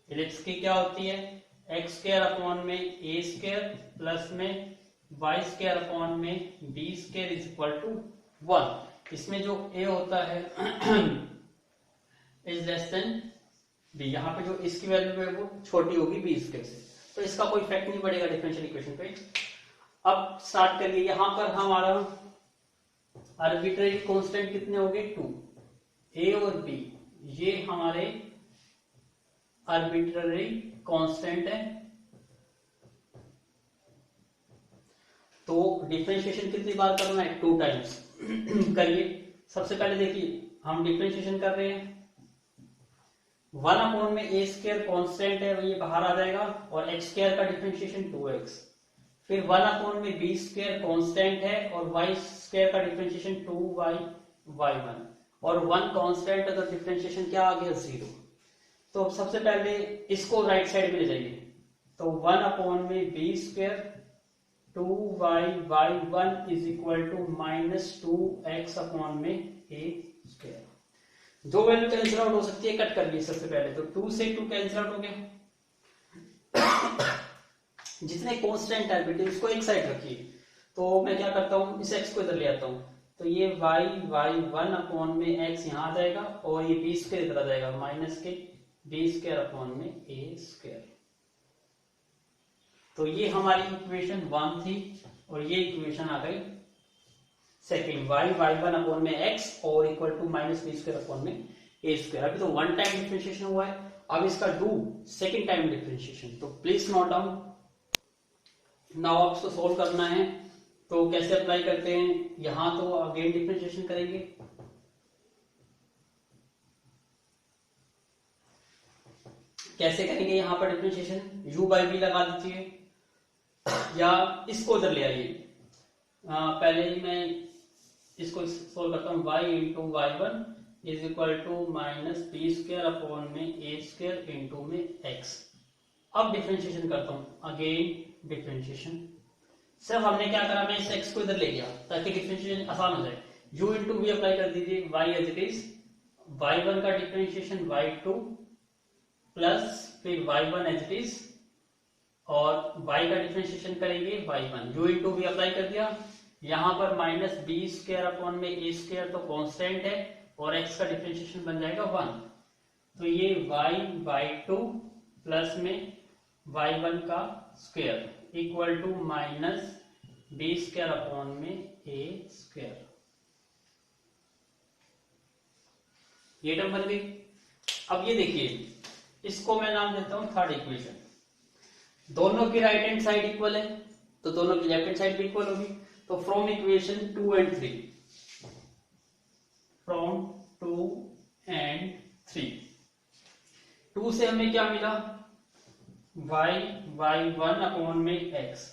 इलिप्स की क्या होती है, एक्स स्क्वायर अपॉन में ए स्क्वायर प्लस में वाई स्क्वायर अपॉन में B square is equal to 1। इसमें जो ए होता है इज लेस देन बी, यहाँ पे जो इसकी वैल्यू है वो छोटी होगी बी स्क्वायर से, तो इसका कोई इफेक्ट नहीं पड़ेगा डिफरेंशियल इक्वेशन पे। अब स्टार्ट करिए। यहाँ पर हमारा आर्बिट्रेरी कांस्टेंट कितने हो गए, 2, ए और बी ये हमारे आर्बिट्रेरी कांस्टेंट है। तो डिफरेंशिएशन कितनी बार करना है, 2 टाइम्स करिए। सबसे पहले देखिए हम डिफरेंशिएशन कर रहे हैं, 1 अपॉन में ए स्क्वायर कॉन्स्टेंट है, ये बाहर आ जाएगा, और एक्स स्क्वायर का डिफरेंशिएशन 2x। फिर 1 अपॉन में बी स्क्वायर कॉन्स्टेंट है और वाई स्क्वायर का डिफरेंशिएशन 2y y1, और 1 कॉन्स्टेंट है तो डिफरेंशिएशन क्या आ गया 0। तो सबसे पहले इसको राइट साइड में ले जाइए, तो 1 अपॉन में B square 2y y1 is equal to -2x upon में ए स्क्वायर। जो वैल्यू कैंसिल आउट हो सकती है कट कर ली सबसे पहले, तो 2 से 2 कैंसिल आउट हो गया। जितने कांस्टेंट है बेटे उसको एक साइड रखिए, तो मैं क्या करता हूं इस x को इधर ले आता हूं, तो ये y1 अपॉन में x यहां आ जाएगा और ये b स्क्वायर इधर आ जाएगा माइनस के b स्क्वायर अपॉन में a स्क्वायर। तो ये हमारी इक्वेशन 1 थी और ये इक्वेशन आ गई सेकंड, y1 अपॉन में x और equal to minus b square upon में a स्क्वायर। अभी तो 1 टाइम डिफरेंशिएशन हुआ है, अब इसका डू सेकंड टाइम डिफरेंशिएशन। तो प्लीज नोट डाउन। नाउ आपको सोल्व करना है, तो कैसे अप्लाई करते हैं, यहां तो अगेन डिफरेंशिएशन करेंगे, कैसे करेंगे यहां पर डिफरेंशिएशन, u बाई बी लगा दीजिए या इसको उधर ले आइए। पहले ही मैं इसको सोल्व करता हूं, y into y1 is equal to minus b square upon में a स्क्वायर इंटू में x। अब डिफरेंशिएशन करता हूं, अगेन डिफरेंशिएशन। सिर्फ हमने क्या करा, मैं इस x को इधर ले गया ताकि डिफरेंशिएशन आसान हो जाए। u इंटू वी अप्लाई कर दीजिए, y as it is, y1 का डिफरेंशिएशन y2 प्लस फिर y1 एज इट इज, और y का डिफरेंशिएशन करेंगे y1। u into we apply कर दिया, यहां पर माइनस बी स्क्वायर अपॉन में a स्क्वायर तो कांस्टेंट है और x का डिफरेंशिएशन बन जाएगा 1। तो ये y2 प्लस में y1 का square equal to minus b square upon में a स्क्वायर। ये टर्म बन गई। अब ये देखिए, इसको मैं नाम देता हूं थर्ड इक्वेशन। दोनों की राइट हैंड साइड इक्वल है तो दोनों की लेफ्ट हैंड साइड भी इक्वल होगी। तो from equation 2 and 3, from 2 and 3, 2 से हमें क्या मिला, y1 अपॉन में x,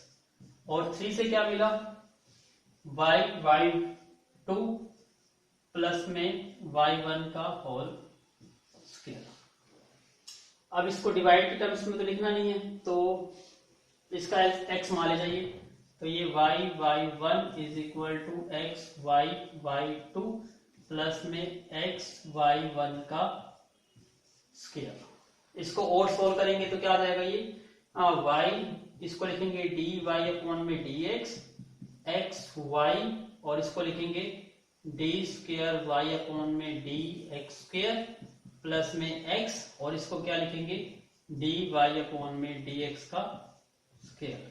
और 3 से क्या मिला, y2 प्लस में y1 का होल स्क्वायर। अब इसको डिवाइड के टर्म्स में तो लिखना नहीं है, तो इसका x मान ले जाइए, तो ये y1 is equal to x y2 plus में x y1 का स्क्वायर। इसको और सोल्व करेंगे तो क्या आ जाएगा, ये y इसको लिखेंगे dy अपॉन में dx x y, और इसको लिखेंगे d स्क्वायर y अपॉन में dx स्क्वायर प्लस में x, और इसको क्या लिखेंगे dy अपॉन में dx का स्क्वायर।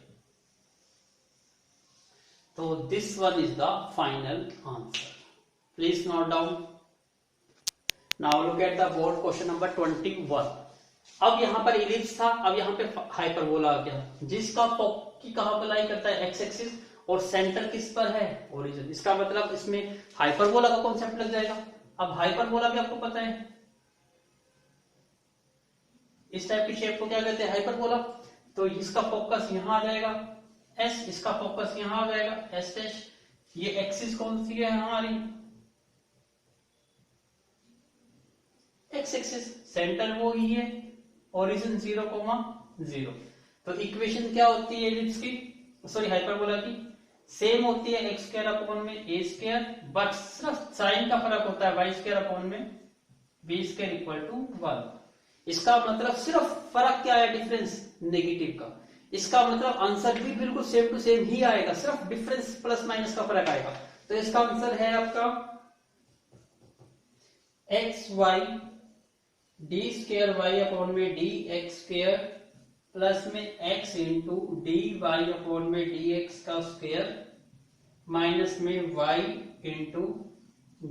तो this one is the final answer. Please note down. Now look at the board question number 21। अब यहां पर इलिप्स था, अब यहां पे हाइपरबोला आ गया, जिसका की कहां पर लाई करता है, एक्स एक्सिस, और सेंटर किस पर है, ओरिजिन। इसका मतलब इसमें हाइपरबोला का कॉन्सेप्ट लग जाएगा। अब हाइपरबोला भी आपको पता है, इस टाइप की शेप को क्या कहते हैं, हाइपरबोला। तो इसका फोकस यहां आ जाएगा S, इसका फोकस यहां आ जाएगा S डैश। ये एक्सिस कौन सी है हमारी, एक्स एक्सिस, सेंटर वो ही है, ओरिजिन 0,0। तो इक्वेशन क्या होती है एलिप्स की, सॉरी हाइपरबोला की, सेम होती है एक्स स्क्वायर अपॉन में ए स्क्वायर, बट सिर्फ साइन का फर्क होता है, वाई स्क्वायर अपॉन में बी स्क्वायर इक्वल टू 1। इसका मतलब सिर्फ फर्क क्या है, डिफरेंस नेगेटिव का। इसका मतलब आंसर भी बिल्कुल सेम टू सेम ही आएगा, सिर्फ डिफरेंस प्लस माइनस का फर्क आएगा। तो इसका आंसर है आपका x y d square Y upon में डी एक्स स्क्वायर प्लस में x into D Y upon में डी एक्स का स्क्वायर माइनस में y into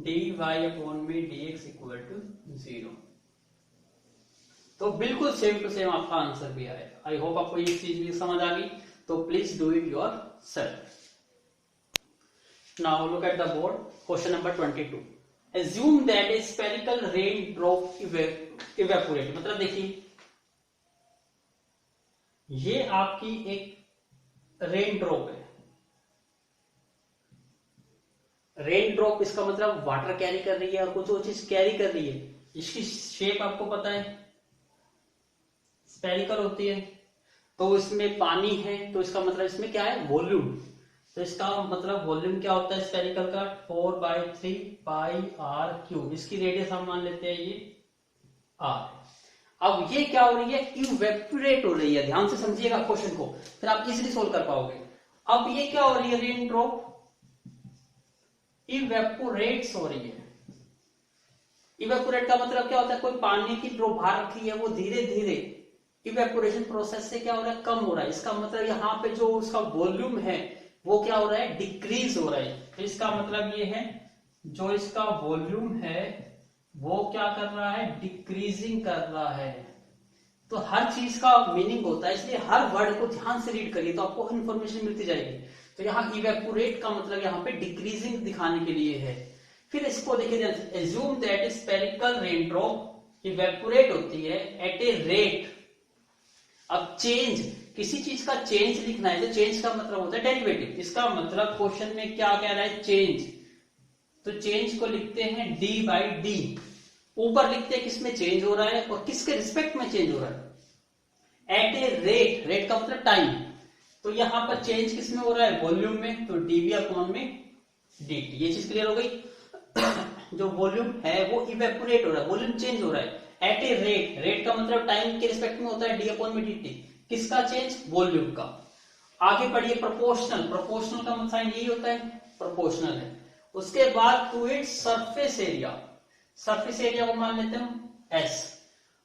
D Y upon में डी एक्स इक्वल टू 0। तो बिल्कुल सेम टू सेम आपका answer भी आएगा। आई होप आपको ये चीज भी समझ आ गई। तो please do it your self. Now look at the board question number 22। Assume that a spherical raindrop evaporate मतलब देखिए ये आपकी एक रेन ड्रॉप है। रेन ड्रॉप इसका मतलब वाटर कैरी कर रही है और कुछ और चीज कैरी कर रही है। इसकी शेप आपको पता है स्पेरिकल होती है, तो इसमें पानी है तो इसका मतलब इसमें क्या है वॉल्यूम। तो इसका मतलब वॉल्यूम क्या होता है स्पेरिकल का 4/3 पाई आर क्यूब। इसकी रेडियस हम मान लेते हैं ये आर। अब ये क्या हो रही है इवेपोरेट हो रही है, ध्यान से समझिएगा क्वेश्चन को फिर आप इजीली सोल्व कर पाओगे। अब ये क्या हो रही है रेन ड्रॉप इवेपोरेट्स हो रही है। इवेपोरेट का मतलब क्या होता है कोई पानी की ड्रॉप बाहर रखी है वो धीरे धीरे इवेपोरेशन प्रोसेस से क्या हो रहा है कम हो रहा है। इसका मतलब यहाँ पे जो उसका वॉल्यूम है वो क्या हो रहा है डिक्रीज हो रहा है। तो इसका मतलब ये है जो इसका वॉल्यूम है वो क्या कर रहा है डिक्रीजिंग कर रहा है। तो हर चीज का मीनिंग होता है इसलिए हर वर्ड को ध्यान से रीड करिए तो आपको इन्फॉर्मेशन मिलती जाएगी। तो यहाँ इवेपोरेट का मतलब यहाँ पे डिक्रीजिंग दिखाने के लिए है। फिर इसको देखिए assume that spherical rain drop evaporate होती है एट ए रेट। अब चेंज किसी चीज का चेंज लिखना है तो चेंज का मतलब होता है डेरिवेटिव। इसका मतलब क्वेश्चन में क्या कह रहा है चेंज, तो चेंज को लिखते हैं d/d। ऊपर लिखते हैं किसमें चेंज हो रहा है और किसके रिस्पेक्ट में चेंज हो रहा है एट ए रेट। रेट का मतलब टाइम। तो यहां पर चेंज किसमें हो रहा है वॉल्यूम में, तो dv/dt। ये चीज क्लियर हो गई। जो वॉल्यूम है वो इवेपोरेट हो रहा है, वॉल्यूम चेंज हो रहा है एट ए रेट। रेट का मतलब टाइम के रिस्पेक्ट में होता है d/dt। किसका चेंज वॉल्यूम का। आगे बढ़िए प्रोपोर्शनल। प्रोपोर्शनल का मतलब साइन यही होता है प्रोपोर्शनल है। उसके बाद to its surface area. Surface area को मान लेते हैं S।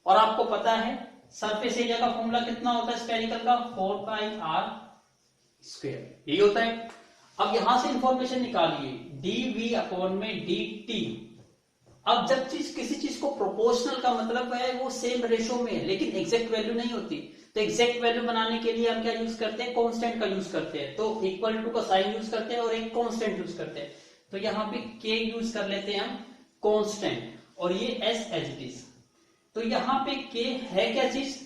और आपको पता है सरफेस एरिया का फॉर्मूला कितना होता है स्पेरिकल का 4πr²। यही होता है। अब यहां से इंफॉर्मेशन निकालिए dv/dt। अब जब किसी चीज को प्रोपोर्शनल का मतलब है वो सेम रेशो में है लेकिन एग्जैक्ट वैल्यू नहीं होती। तो एग्जैक्ट वैल्यू बनाने के लिए हम क्या यूज करते हैं कांस्टेंट का यूज करते हैं। तो इक्वल टू का साइन यूज करते हैं और एक कांस्टेंट यूज करते हैं। तो यहाँ पे k यूज कर लेते हैं हम कांस्टेंट और ये s एज इट इज। तो यहाँ पे k है क्या चीज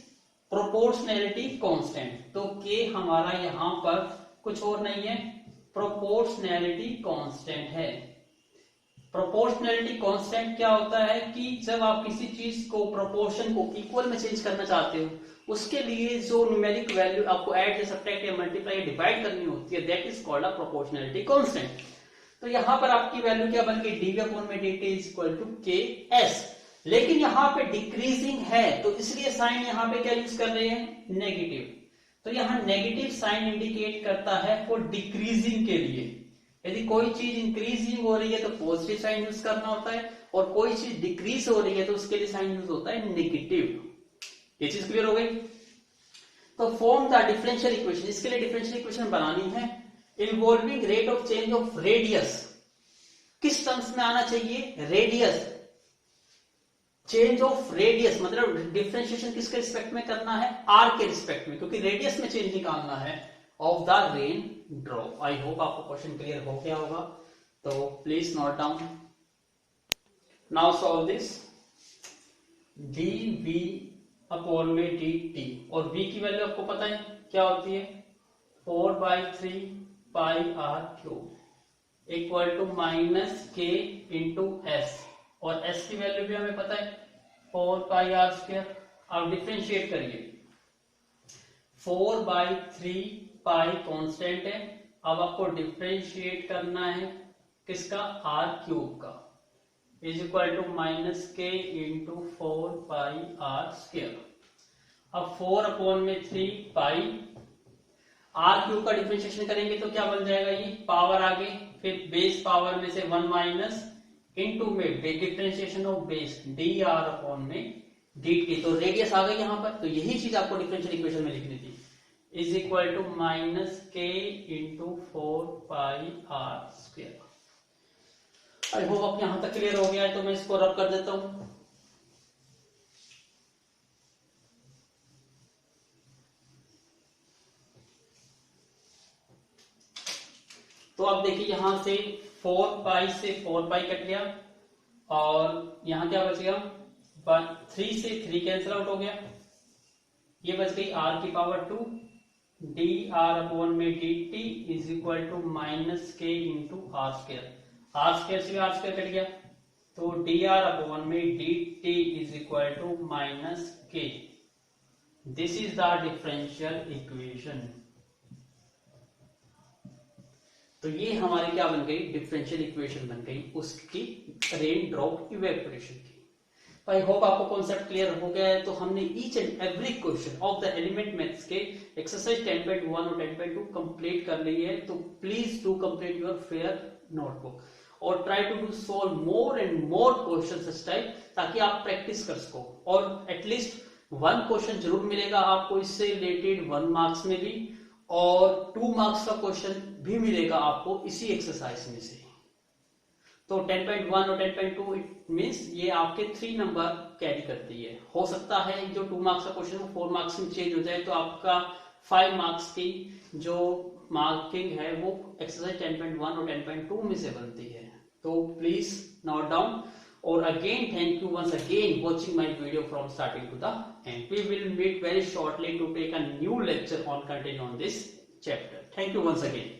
प्रोपोर्शनैलिटी कांस्टेंट। तो k हमारा यहाँ पर कुछ और नहीं है प्रोपोर्शनैलिटी कांस्टेंट है। प्रोपोर्शनैलिटी कांस्टेंट क्या होता है कि जब आप किसी चीज को प्रोपोर्शन को इक्वल में चेंज करना चाहते हो उसके लिए जो न्यूमेरिक वैल्यू आपको ऐड या सब्ट्रैक्ट या मल्टीप्लाई या डिवाइड करनी होती है that is called a proportionality constant. तो यहां पर आपकी वैल्यू क्या बन गई dv/dt is equal to ks। लेकिन यहां पे डिक्रीजिंग है तो इसलिए साइन यहां पे क्या यूज कर रहे हैं नेगेटिव। तो यहां नेगेटिव साइन इंडिकेट करता है फॉर डिक्रीजिंग के लिए। यदि कोई चीज इंक्रीजिंग हो रही है तो पॉजिटिव साइन यूज करना होता है और कोई चीज डिक्रीज हो रही है तो उसके लिए साइन यूज होता है नेगेटिव। ये चीज क्लियर हो गई। तो फॉर्म द डिफरेंशियल इक्वेशन। इसके लिए डिफरेंशियल इक्वेशन बनानी है involving rate of change of radius. किस टर्म्स में आना चाहिए रेडियस। चेंज ऑफ रेडियस मतलब डिफरेंशिएशन किसके रिस्पेक्ट में करना है आर के रिस्पेक्ट में क्योंकि रेडियस में चेंज निकालना है of the rain drop. I hope आपको क्वेश्चन क्लियर हो गया होगा। तो please note down. Now solve this dv/dt और v की वैल्यू आपको पता है क्या होती है 4/3 pi r cube equal to -k into s और s की वैल्यू भी हमें पता है 4πr²। अब डिफरेंशिएट करिए 4/3 पाई कांस्टेंट है। अब आपको डिफरेंशिएट करना है किसका r क्यूब का is equal to -k into 4πr²। अब 4/3 पाई आर क्यूब का डिफरेंशिएशन करेंगे तो क्या बन जाएगा ये पावर आगे फिर बेस पावर में से 1 माइनस इनटू में डिफरेंशिएशन ऑफ बेस dr/dt। तो रेडियस आ गई यहां पर। तो यही चीज आपको डिफरेंशियल इक्वेशन में लिखनी थी is equal to -k into 4πr²। I hope अब यहां तक क्लियर हो गया है। तो मैं इसको रब कर देता हूं। तो अब देखिए यहां से 4 पाई से 4 पाई कट गया और यहां क्या बच गया 3 से 3 कैंसिल आउट हो गया, ये बच गई r की पावर 2 dr अपॉन में dt is equal to minus के into r square, r square से आर स्क्वायर कट गया, तो dr अपॉन में dt is equal to minus k. This is the differential equation. तो ये हमारी क्या बन गई, डिफरेंशियल इक्वेशन बन गई उसकी रेन ड्रॉप इवेपोरेशन की। आई होप आपको कॉन्सेप्ट क्लियर हो गया है। तो हमने each and every question of the element maths के एक्सरसाइज 10.1 और 10.2 कंप्लीट कर ली है। तो please do complete your fair notebook और try to do solve more and more question इस टाइप, ताकि आप प्रैक्टिस कर सको और एटलीस्ट 1 क्वेश्चन जरूर मिलेगा आपको इससे रिलेटेड 1 मार्क्स में भी, और 2 मार्क्स का क्वेश्चन भी मिलेगा आपको इसी एक्सरसाइज में से। तो 10.1 और 10.2 इट मींस ये आपके 3 नंबर कैरी करती है। हो सकता है जो 2 मार्क्स का क्वेश्चन 4 मार्क्स में चेंज हो जाए, तो आपका 5 मार्क्स की जो मार्किंग है वो एक्सरसाइज 10.1 और 10.2 में से बनती है। तो प्लीज नोट डाउन। और again thank you once again watching my video from starting to the end. We will meet very shortly to take a new lecture on continue on this chapter. Thank you once again.